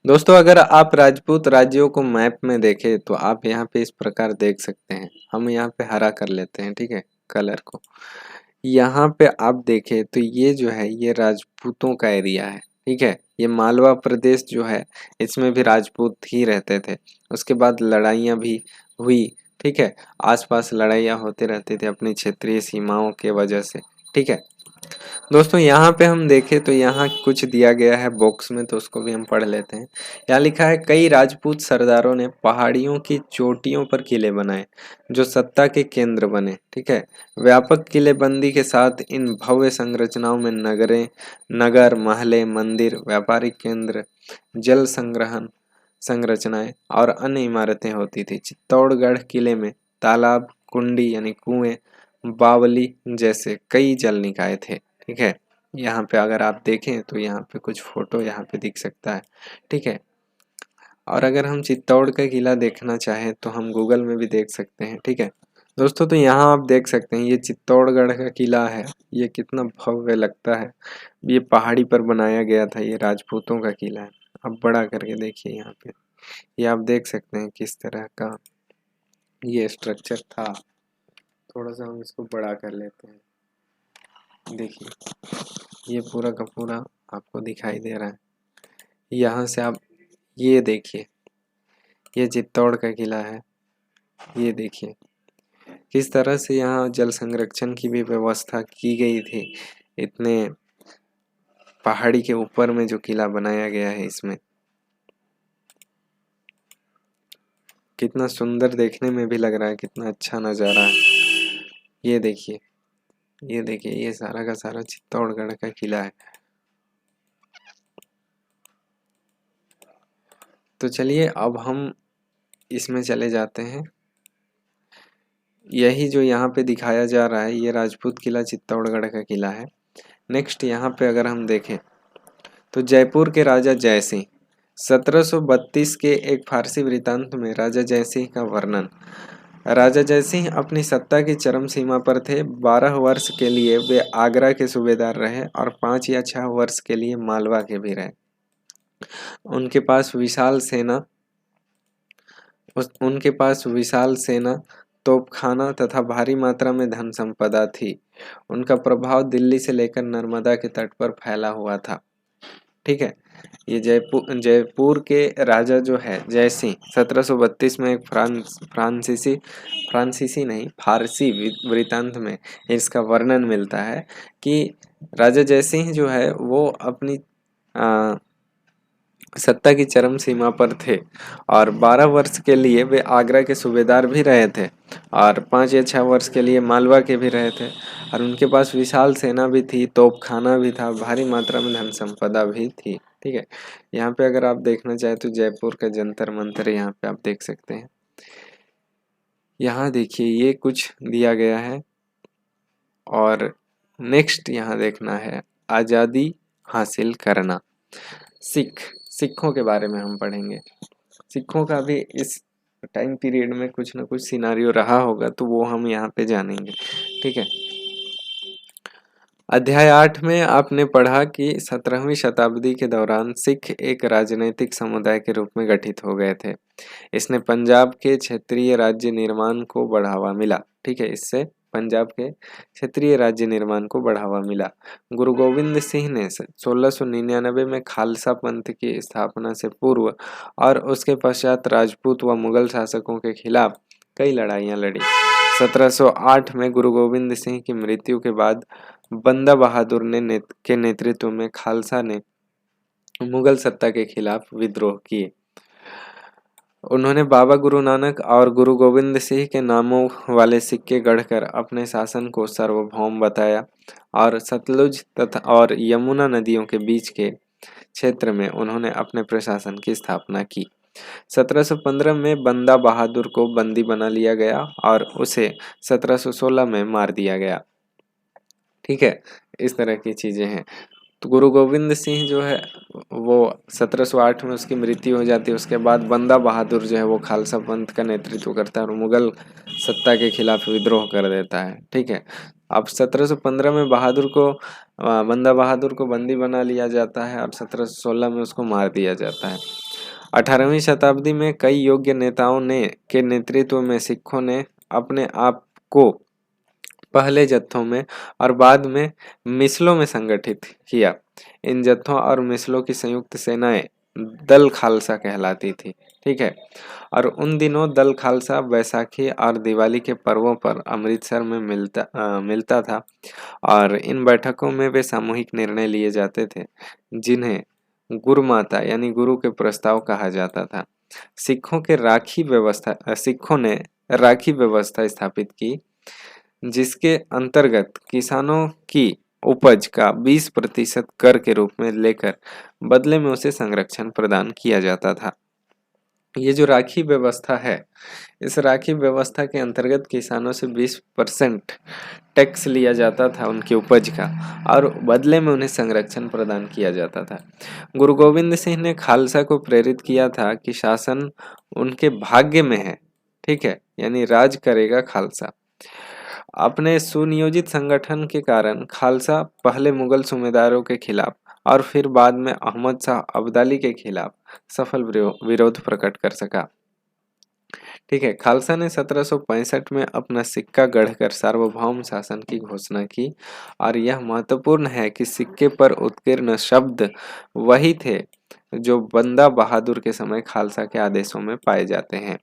दोस्तों, अगर आप राजपूत राज्यों को मैप में देखें तो आप यहाँ पे इस प्रकार देख सकते हैं। हम यहाँ पे हरा कर लेते हैं, ठीक है, कलर को। यहाँ पे आप देखें तो ये जो है ये राजपूतों का एरिया है, ठीक है। ये मालवा प्रदेश जो है इसमें भी राजपूत ही रहते थे। उसके बाद लड़ाइयाँ भी हुई, ठीक है। आसपास लड़ाइयाँ होते रहते थे अपनी क्षेत्रीय सीमाओं के वजह से, ठीक है। दोस्तों, यहाँ पे हम देखें तो यहाँ कुछ दिया गया है बॉक्स में, तो उसको भी हम पढ़ लेते हैं। यहाँ लिखा है, कई राजपूत सरदारों ने पहाड़ियों की चोटियों पर किले बनाए जो सत्ता के केंद्र बने, ठीक है। व्यापक किलेबंदी के साथ इन भव्य संरचनाओं में नगर, महले, मंदिर, व्यापारिक केंद्र, जल संग्रहण संरचनाएं और अन्य इमारतें होती थी। चित्तौड़गढ़ किले में तालाब, कुंडी यानी कुएं, बावली जैसे कई जल निकाय थे, ठीक है। यहाँ पे अगर आप देखें तो यहाँ पे कुछ फोटो यहाँ पे दिख सकता है, ठीक है। और अगर हम चित्तौड़ का किला देखना चाहें तो हम गूगल में भी देख सकते हैं, ठीक है। दोस्तों, तो यहाँ आप देख सकते हैं ये चित्तौड़गढ़ का किला है। ये कितना भव्य लगता है। ये पहाड़ी पर बनाया गया था, ये राजपूतों का किला है। अब बड़ा करके देखिए यहाँ पे, ये आप देख सकते हैं किस तरह का ये स्ट्रक्चर था। थोड़ा सा हम इसको बड़ा कर लेते हैं। देखिए ये पूरा का पूरा आपको दिखाई दे रहा है। यहाँ से आप ये देखिए, ये चित्तौड़ का किला है। ये देखिए किस तरह से यहाँ जल संरक्षण की भी व्यवस्था की गई थी। इतने पहाड़ी के ऊपर में जो किला बनाया गया है, इसमें कितना सुंदर देखने में भी लग रहा है, कितना अच्छा नज़ारा है। ये देखिए, ये देखिए, ये सारा का सारा चित्तौड़गढ़ का किला है। तो चलिए अब हम इसमें चले जाते हैं। यही जो यहाँ पे दिखाया जा रहा है ये राजपूत किला चित्तौड़गढ़ का किला है। नेक्स्ट यहाँ पे अगर हम देखें तो जयपुर के राजा जयसिंह 1732 के एक फारसी वृत्तांत में राजा जयसिंह का वर्णन। राजा जयसिंह अपनी सत्ता की चरम सीमा पर थे। 12 वर्ष के लिए वे आगरा के सूबेदार रहे और 5 या 6 वर्ष के लिए मालवा के भी रहे। उनके पास विशाल सेना, तोपखाना तथा भारी मात्रा में धन संपदा थी। उनका प्रभाव दिल्ली से लेकर नर्मदा के तट पर फैला हुआ था, ठीक है। ये जयपुर के राजा जो है जयसिंह 1732 में एक फारसी वृत्तांत में इसका वर्णन मिलता है कि राजा जयसिंह जो है वो अपनी सत्ता की चरम सीमा पर थे और 12 वर्ष के लिए वे आगरा के सूबेदार भी रहे थे और 5 या 6 वर्ष के लिए मालवा के भी रहे थे। और उनके पास विशाल सेना भी थी, तोपखाना भी था, भारी मात्रा में धन संपदा भी थी, ठीक है। यहाँ पे अगर आप देखना चाहें तो जयपुर का जंतर मंतर यहाँ पे आप देख सकते हैं। यहाँ देखिए ये कुछ दिया गया है। और नेक्स्ट यहाँ देखना है आज़ादी हासिल करना। सिखों के बारे में हम पढ़ेंगे। सिखों का भी इस टाइम पीरियड में कुछ ना कुछ सिनारियो रहा होगा, तो वो हम यहाँ पे जानेंगे। ठीक है, अध्याय 8 में आपने पढ़ा कि 17वीं शताब्दी के दौरान सिख एक राजनीतिक समुदाय के रूप में गठित हो गए थे। इसने पंजाब के क्षेत्रीय राज्य निर्माण को बढ़ावा मिला। ठीक है, इससे पंजाब के क्षेत्रीय राज्य निर्माण को बढ़ावा मिला। गुरु गोविंद सिंह ने 1699 में खालसा पंथ की स्थापना से पूर्व और उसके पश्चात राजपूत व मुगल शासकों के खिलाफ कई लड़ाइयां लड़ी। 1708 में गुरु गोविंद सिंह की मृत्यु के बाद बंदा बहादुर के नेतृत्व में खालसा ने मुगल सत्ता के खिलाफ विद्रोह किए। उन्होंने बाबा गुरु नानक और गुरु गोविंद सिंह के नामों वाले सिक्के गढ़कर अपने शासन को सार्वभौम बताया और सतलुज तथा और यमुना नदियों के बीच के क्षेत्र में उन्होंने अपने प्रशासन की स्थापना की। 1715 में बंदा बहादुर को बंदी बना लिया गया और उसे 1716 में मार दिया गया। ठीक है, इस तरह की चीजें हैं। तो गुरु गोविंद सिंह जो है वो 1708 में उसकी मृत्यु हो जाती है। उसके बाद बंदा बहादुर जो है वो खालसा पंथ का नेतृत्व करता है और मुगल सत्ता के खिलाफ विद्रोह कर देता है। ठीक है, अब 1715 में बंदा बहादुर को बंदी बना लिया जाता है और 1716 में उसको मार दिया जाता है। 18वीं शताब्दी में कई योग्य नेताओं के नेतृत्व में सिखों ने अपने आप को पहले जत्थों में और बाद में मिसलों में संगठित किया। इन जत्थों और मिसलों की संयुक्त सेनाएं दल खालसा कहलाती थी। ठीक है, और उन दिनों दल खालसा बैसाखी और दिवाली के पर्वों पर अमृतसर में मिलता था और इन बैठकों में वे सामूहिक निर्णय लिए जाते थे जिन्हें गुरुमाता यानी गुरु के प्रस्ताव कहा जाता था। सिखों ने राखी व्यवस्था स्थापित की जिसके अंतर्गत किसानों की उपज का 20% कर के रूप में लेकर बदले में उसे संरक्षण प्रदान किया जाता था। ये जो राखी व्यवस्था है, इस राखी व्यवस्था के अंतर्गत किसानों से 20% टैक्स लिया जाता था उनकी उपज का और बदले में उन्हें संरक्षण प्रदान किया जाता था। गुरु गोविंद सिंह ने खालसा को प्रेरित किया था कि शासन उनके भाग्य में है। ठीक है, यानी राज करेगा खालसा। अपने सुनियोजित संगठन के कारण खालसा पहले मुगल सूबेदारों के खिलाफ और फिर बाद में अहमद शाह अब्दाली के खिलाफ सफल विरोध प्रकट कर सका। ठीक है, खालसा ने 1765 में अपना सिक्का गढ़कर सार्वभौम शासन की घोषणा की और यह महत्वपूर्ण है कि सिक्के पर उत्कीर्ण शब्द वही थे जो बंदा बहादुर के समय खालसा के आदेशों में पाए जाते हैं।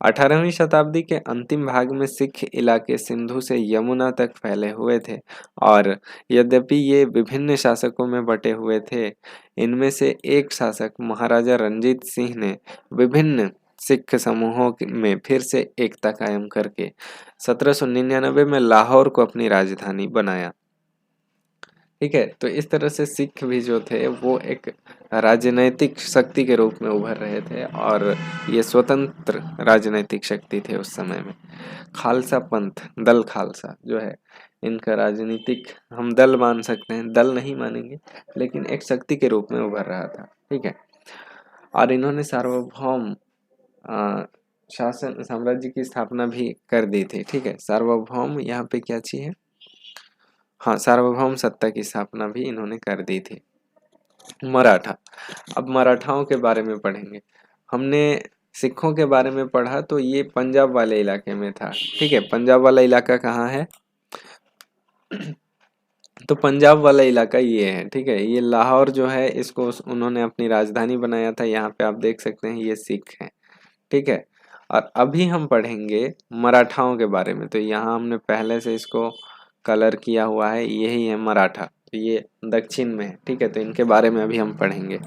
18वीं शताब्दी के अंतिम भाग में सिख इलाके सिंधु से यमुना तक फैले हुए थे और यद्यपि ये विभिन्न शासकों में बटे हुए थे, इनमें से एक शासक महाराजा रणजीत सिंह ने विभिन्न सिख समूहों में फिर से एकता कायम करके 1799 में लाहौर को अपनी राजधानी बनाया। ठीक है, तो इस तरह से सिख भी जो थे वो एक राजनैतिक शक्ति के रूप में उभर रहे थे और ये स्वतंत्र राजनैतिक शक्ति थे उस समय में। खालसा पंथ, दल खालसा जो है, इनका राजनीतिक हम दल मान सकते हैं, दल नहीं मानेंगे, लेकिन एक शक्ति के रूप में उभर रहा था। ठीक है, और इन्होंने सार्वभौम शासन साम्राज्य की स्थापना भी कर दी थी। ठीक है, सार्वभौम यहाँ पे क्या चीज है, हाँ, सार्वभौम सत्ता की स्थापना भी इन्होंने कर दी थी। मराठा, अब मराठाओं के बारे में पढ़ेंगे। हमने सिखों के बारे में पढ़ा तो ये पंजाब वाले इलाके में था। ठीक है, पंजाब वाला इलाका कहाँ है, तो पंजाब वाला इलाका ये है। ठीक है, ये लाहौर जो है इसको उन्होंने अपनी राजधानी बनाया था। यहाँ पे आप देख सकते हैं ये सिख हैं। ठीक है, और अभी हम पढ़ेंगे मराठाओं के बारे में। तो यहाँ हमने पहले से इसको कलर किया हुआ है, यही है मराठा, तो ये दक्षिण में है। ठीक है, तो इनके बारे में अभी हम पढ़ेंगे।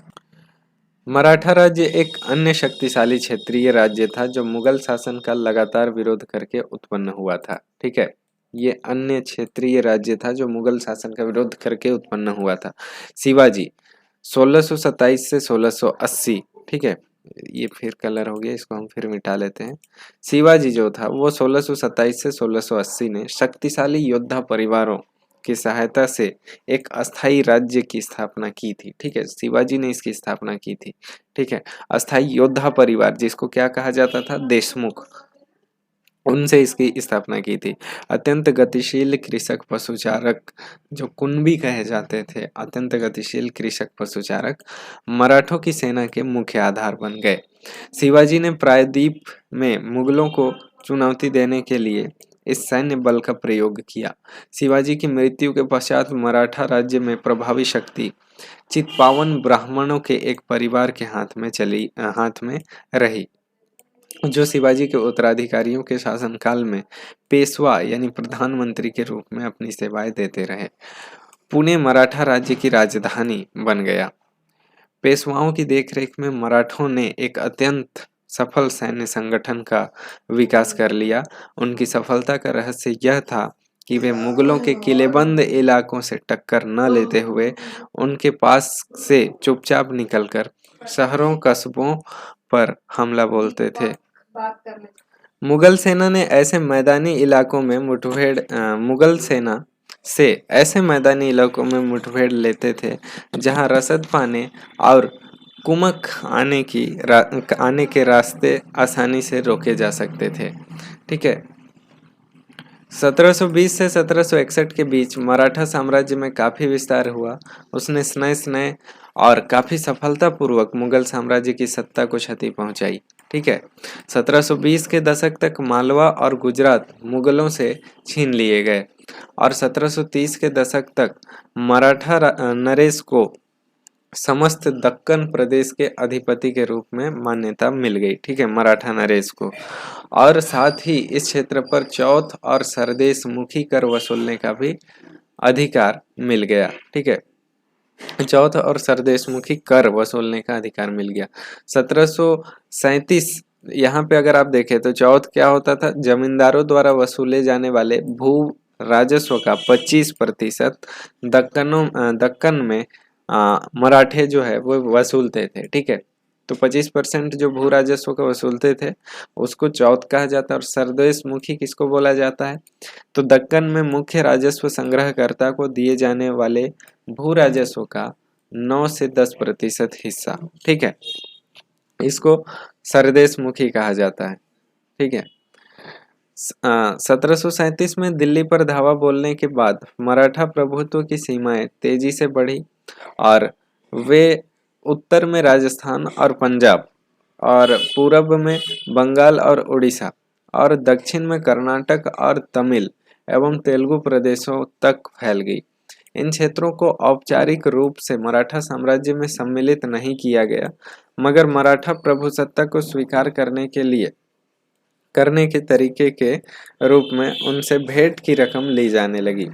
मराठा राज्य एक अन्य शक्तिशाली क्षेत्रीय राज्य था जो मुगल शासन का लगातार विरोध करके उत्पन्न हुआ था। ठीक है, ये अन्य क्षेत्रीय राज्य था जो मुगल शासन का विरोध करके उत्पन्न हुआ था। शिवाजी 1627 से 1680, ठीक है, ये फिर कलर हो गया, इसको हम फिर मिटा लेते हैं। शिवाजी जो था वो 1627 से 1680 ने शक्तिशाली योद्धा परिवारों की सहायता से एक अस्थाई राज्य की स्थापना की थी। ठीक है, शिवाजी ने इसकी स्थापना की थी। ठीक है, अस्थाई योद्धा परिवार जिसको क्या कहा जाता था, देशमुख, उनसे इसकी स्थापना की थी। अत्यंत गतिशील कृषक पशुचारक जो कुणबी कहे जाते थे, अत्यंत गतिशील कृषक पशुचारक मराठों की सेना के मुख्य आधार बन गए। शिवाजी ने प्रायद्वीप में मुगलों को चुनौती देने के लिए इस सैन्य बल का प्रयोग किया। शिवाजी की मृत्यु के पश्चात मराठा राज्य में प्रभावी शक्ति चित्पावन ब्राह्मणों के एक परिवार के हाथ में रही, जो शिवाजी के उत्तराधिकारियों के शासनकाल में पेशवा यानी प्रधानमंत्री के रूप में अपनी सेवाएं देते रहे। पुणे मराठा राज्य की राजधानी बन गया। पेशवाओं की देखरेख में मराठों ने एक अत्यंत सफल सैन्य संगठन का विकास कर लिया। उनकी सफलता का रहस्य यह था कि वे मुगलों के किलेबंद इलाकों से टक्कर न लेते हुए उनके पास से चुपचाप निकलकर शहरों कस्बों पर हमला बोलते थे। मुगल सेना ने ऐसे मैदानी इलाकों में मुगल सेना से ऐसे मैदानी इलाकों में मुठभेड़ लेते थे जहां रसद पाने और कुमक आने के रास्ते आसानी से रोके जा सकते थे। ठीक है, 1720 से 1761 के बीच मराठा साम्राज्य में काफी विस्तार हुआ। उसने स्नय स्नय और काफी सफलतापूर्वक मुगल साम्राज्य की सत्ता को क्षति पहुंचाई। ठीक है, 1720 के दशक तक मालवा और गुजरात मुगलों से छीन लिए गए और 1730 के दशक तक मराठा नरेश को समस्त दक्कन प्रदेश के अधिपति के रूप में मान्यता मिल गई। ठीक है, मराठा नरेश को, और साथ ही इस क्षेत्र पर चौथ और सरदेश मुखी कर वसूलने का भी अधिकार मिल गया। ठीक है, चौथ और सरदेशमुखी कर वसूलने का अधिकार मिल गया। 1737 यहाँ पे अगर आप देखें तो चौथ क्या होता था, जमींदारों द्वारा वसूले जाने वाले भू राजस्व का 25% दक्कन में मराठे जो है वो वसूलते थे। ठीक है, तो 25% जो भू राजस्व का वसूलते थे उसको चौथ कहा जाता है। और सरदेशमुखी किसको बोला जाता है, तो दक्कन में मुख्य राजस्व संग्रहकर्ता को दिए जाने वाले भू राजस्व का 9 से 10% हिस्सा। ठीक है, इसको सरदेशमुखी कहा जाता है। ठीक है, 1737 में दिल्ली पर धावा बोलने के बाद मराठा प्रभुत्व की सीमाएं तेजी से बढ़ी और वे उत्तर में राजस्थान और पंजाब और पूरब में बंगाल और उड़ीसा और दक्षिण में कर्नाटक और तमिल एवं तेलुगु प्रदेशों तक फैल गई। इन क्षेत्रों को औपचारिक रूप से मराठा साम्राज्य में सम्मिलित नहीं किया गया, मगर मराठा प्रभुसत्ता को स्वीकार करने के तरीके के रूप में उनसे भेंट की रकम ली जाने लगी।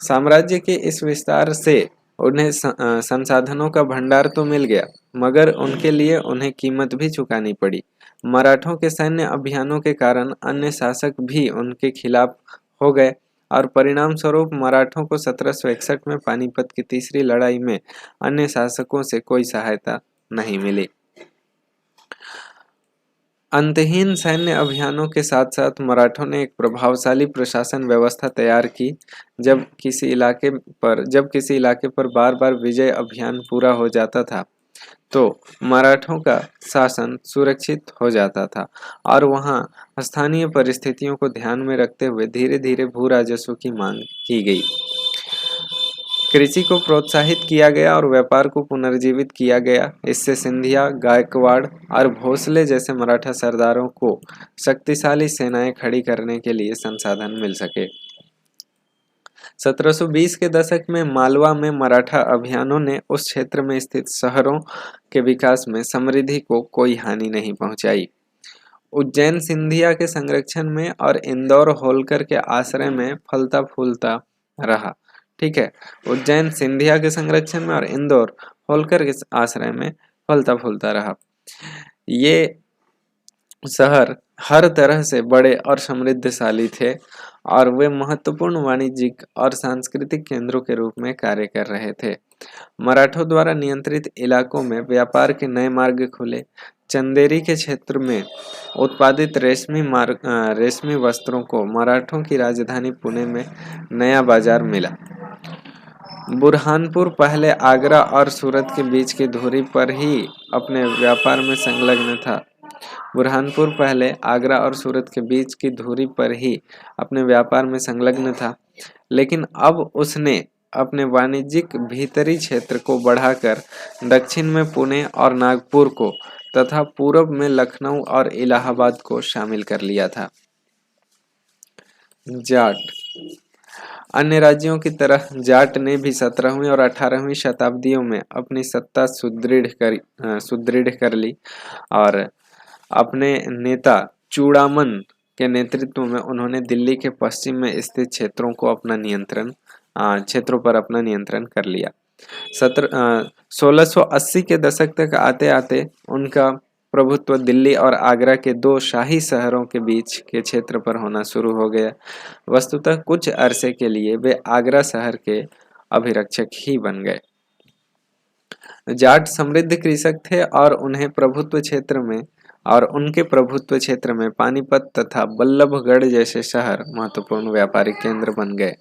साम्राज्य के इस विस्तार से उन्हें संसाधनों का भंडार तो मिल गया, मगर उनके लिए उन्हें कीमत भी चुकानी पड़ी। मराठों के सैन्य अभियानों के कारण अन्य शासक भी उनके खिलाफ हो गए और परिणाम स्वरूप मराठों को 1761 में पानीपत की तीसरी लड़ाई में अन्य शासकों से कोई सहायता नहीं मिली। अंतहीन सैन्य अभियानों के साथ साथ मराठों ने एक प्रभावशाली प्रशासन व्यवस्था तैयार की। जब किसी इलाके पर बार बार विजय अभियान पूरा हो जाता था तो मराठों का शासन सुरक्षित हो जाता था और वहां स्थानीय परिस्थितियों को ध्यान में रखते हुए धीरे धीरे भू राजस्व की मांग की गई। कृषि को प्रोत्साहित किया गया और व्यापार को पुनर्जीवित किया गया। इससे सिंधिया, गायकवाड़ और भोसले जैसे मराठा सरदारों को शक्तिशाली सेनाएं खड़ी करने के लिए संसाधन मिल सके। 1720 के दशक में मालवा में मराठा अभियानों ने उस क्षेत्र में स्थित शहरों के विकास में समृद्धि को कोई हानि नहीं पहुंचाई। उज्जैन सिंधिया के संरक्षण में और इंदौर होलकर के आश्रय में फलता फूलता रहा। ठीक है, उज्जैन सिंधिया के संरक्षण में और इंदौर होलकर के आश्रय में फलता फूलता रहा। ये शहर हर तरह से बड़े और समृद्धशाली थे और वे महत्वपूर्ण वाणिज्यिक और सांस्कृतिक केंद्रों के रूप में कार्य कर रहे थे। मराठों द्वारा नियंत्रित इलाकों में व्यापार के नए मार्ग खुले। चंदेरी के क्षेत्र में उत्पादित रेशमी वस्त्रों को मराठों की राजधानी पुणे में नया बाजार मिला। बुरहानपुर पहले आगरा और सूरत के बीच की दूरी पर ही अपने व्यापार में संलग्न था। बुरहानपुर पहले आगरा और सूरत के बीच की दूरी पर ही अपने व्यापार में संलग्न था, लेकिन अब उसने अपने वाणिज्यिक भीतरी क्षेत्र को बढ़ाकर दक्षिण में पुणे और नागपुर को तथा पूर्व में लखनऊ और इलाहाबाद को शामिल कर लिया था। जाट। अन्य राज्यों की तरह जाट ने भी 17वीं और 18वीं शताब्दियों में अपनी सत्ता सुदृढ़ कर ली और अपने नेता चूड़ामन के नेतृत्व में उन्होंने दिल्ली के पश्चिम में स्थित क्षेत्रों पर अपना नियंत्रण कर लिया। 1680 के दशक तक आते आते उनका प्रभुत्व दिल्ली और आगरा के दो शाही शहरों के बीच के क्षेत्र पर होना शुरू हो गया। वस्तुतः कुछ अरसे के लिए वे आगरा शहर के अभिरक्षक ही बन गए। जाट समृद्ध कृषक थे और उनके प्रभुत्व क्षेत्र में पानीपत तथा बल्लभगढ़ जैसे शहर महत्वपूर्ण व्यापारिक केंद्र बन गए।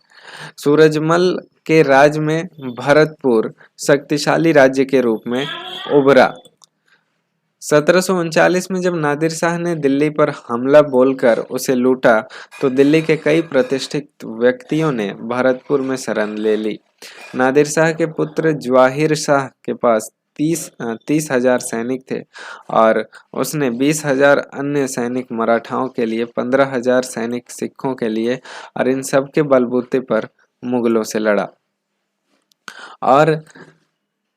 सूरजमल के राज में भरतपुर शक्तिशाली राज्य के रूप में उभरा। 1739 में जब नादिर शाह ने दिल्ली पर हमला बोलकर उसे लूटा तो दिल्ली के कई प्रतिष्ठित व्यक्तियों ने भरतपुर में शरण ले ली। नादिर शाह के पुत्र जवाहिर शाह के पास 30,000 सैनिक थे और उसने 20,000 अन्य सैनिक मराठाओं के लिए, 15,000 सैनिक सिखों के लिए और इन सब के बलबूते पर मुगलों से लड़ा। और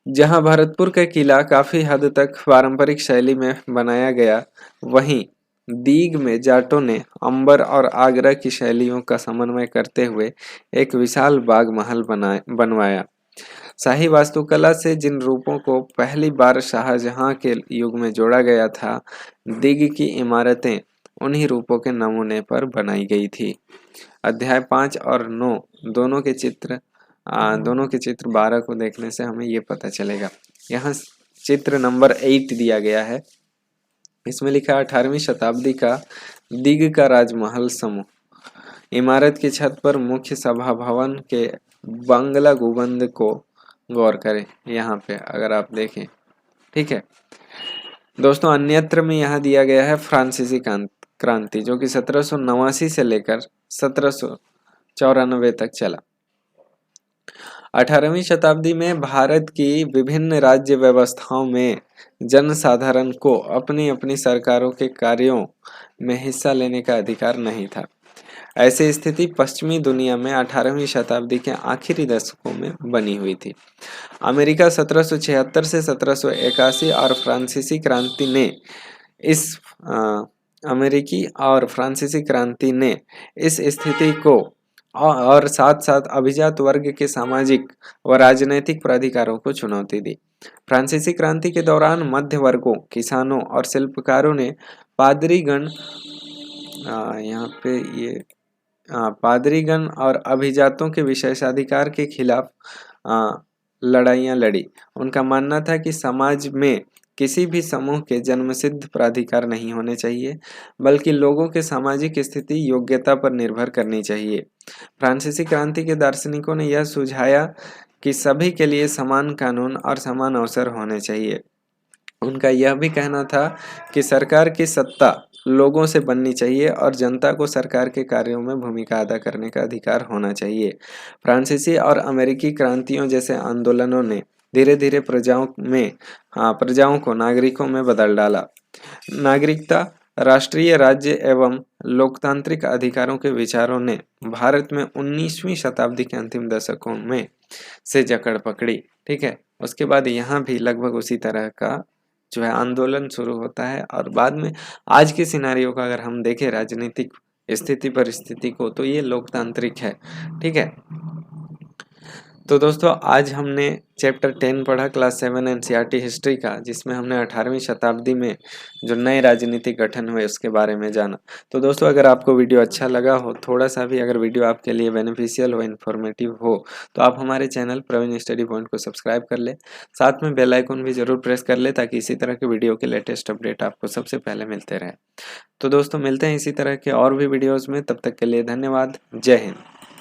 जहां भरतपुर का किला काफी हद तक पारंपरिक शैली में बनाया गया, वहीं दीग में जाटों ने अंबर और आगरा की शैलियों का समन्वय करते हुए एक विशाल बाग महल बनवाया। शाही वास्तुकला से जिन रूपों को पहली बार शाहजहां के युग में जोड़ा गया था, दीग की इमारतें उन्हीं रूपों के नमूने पर बनाई गई थी। अध्याय 5 और 9 दोनों के चित्र 12 को देखने से हमें ये पता चलेगा। यहाँ चित्र नंबर 8 दिया गया है। इसमें लिखा है 18वीं शताब्दी का दीग का राजमहल समूह। इमारत की छत पर मुख्य सभा भवन के बांग्ला गुंबद को गौर करें। यहाँ पे अगर आप देखें, ठीक है दोस्तों। अन्यत्र में यहाँ दिया गया है फ्रांसीसी क्रांति, जो कि 1789 से लेकर 1794 तक चला। 18वीं शताब्दी में भारत की विभिन्न राज्य व्यवस्थाओं में जनसाधारण को अपनी अपनी सरकारों के कार्यों में हिस्सा लेने का अधिकार नहीं था। ऐसी स्थिति पश्चिमी दुनिया में 18वीं शताब्दी के आखिरी दशकों में बनी हुई थी। अमेरिका 1776 से 1781 और अमेरिकी और फ्रांसीसी क्रांति ने इस स्थिति को और साथ साथ अभिजात वर्ग के सामाजिक व राजनैतिक प्राधिकारों को चुनौती दी। फ्रांसीसी क्रांति के दौरान मध्य वर्गों, किसानों और शिल्पकारों ने पादरीगण और अभिजातों के विशेषाधिकार के खिलाफ लड़ाइयाँ लड़ी। उनका मानना था कि समाज में किसी भी समूह के जन्मसिद्ध प्राधिकार नहीं होने चाहिए, बल्कि लोगों के सामाजिक स्थिति योग्यता पर निर्भर करनी चाहिए। फ्रांसीसी क्रांति के दार्शनिकों ने यह सुझाया कि सभी के लिए समान कानून और समान अवसर होने चाहिए। उनका यह भी कहना था कि सरकार की सत्ता लोगों से बननी चाहिए और जनता को सरकार के कार्यों में भूमिका अदा करने का अधिकार होना चाहिए। फ्रांसीसी और अमेरिकी क्रांतियों जैसे आंदोलनों ने धीरे धीरे प्रजाओं को नागरिकों में बदल डाला। नागरिकता, राष्ट्रीय राज्य एवं लोकतांत्रिक अधिकारों के विचारों ने भारत में 19वीं शताब्दी के अंतिम दशकों में से जकड़ पकड़ी। ठीक है, उसके बाद यहाँ भी लगभग उसी तरह का जो है आंदोलन शुरू होता है और बाद में आज के सिनारियों का अगर हम देखें राजनीतिक स्थिति परिस्थिति को, तो ये लोकतांत्रिक है। ठीक है, तो दोस्तों आज हमने चैप्टर 10 पढ़ा क्लास 7 एनसीईआरटी हिस्ट्री का, जिसमें हमने 18वीं शताब्दी में जो नए राजनीतिक गठन हुए उसके बारे में जाना। तो दोस्तों अगर आपको वीडियो अच्छा लगा हो, थोड़ा सा भी अगर वीडियो आपके लिए बेनिफिशियल हो, इन्फॉर्मेटिव हो, तो आप हमारे चैनल प्रवीण स्टडी पॉइंट को सब्सक्राइब कर ले, साथ में बेल आइकन भी जरूर प्रेस कर ले ताकि इसी तरह के वीडियो के लेटेस्ट अपडेट आपको सबसे पहले मिलते रहे। तो दोस्तों मिलते हैं इसी तरह के और भी वीडियोज़ में, तब तक के लिए धन्यवाद। जय हिंद।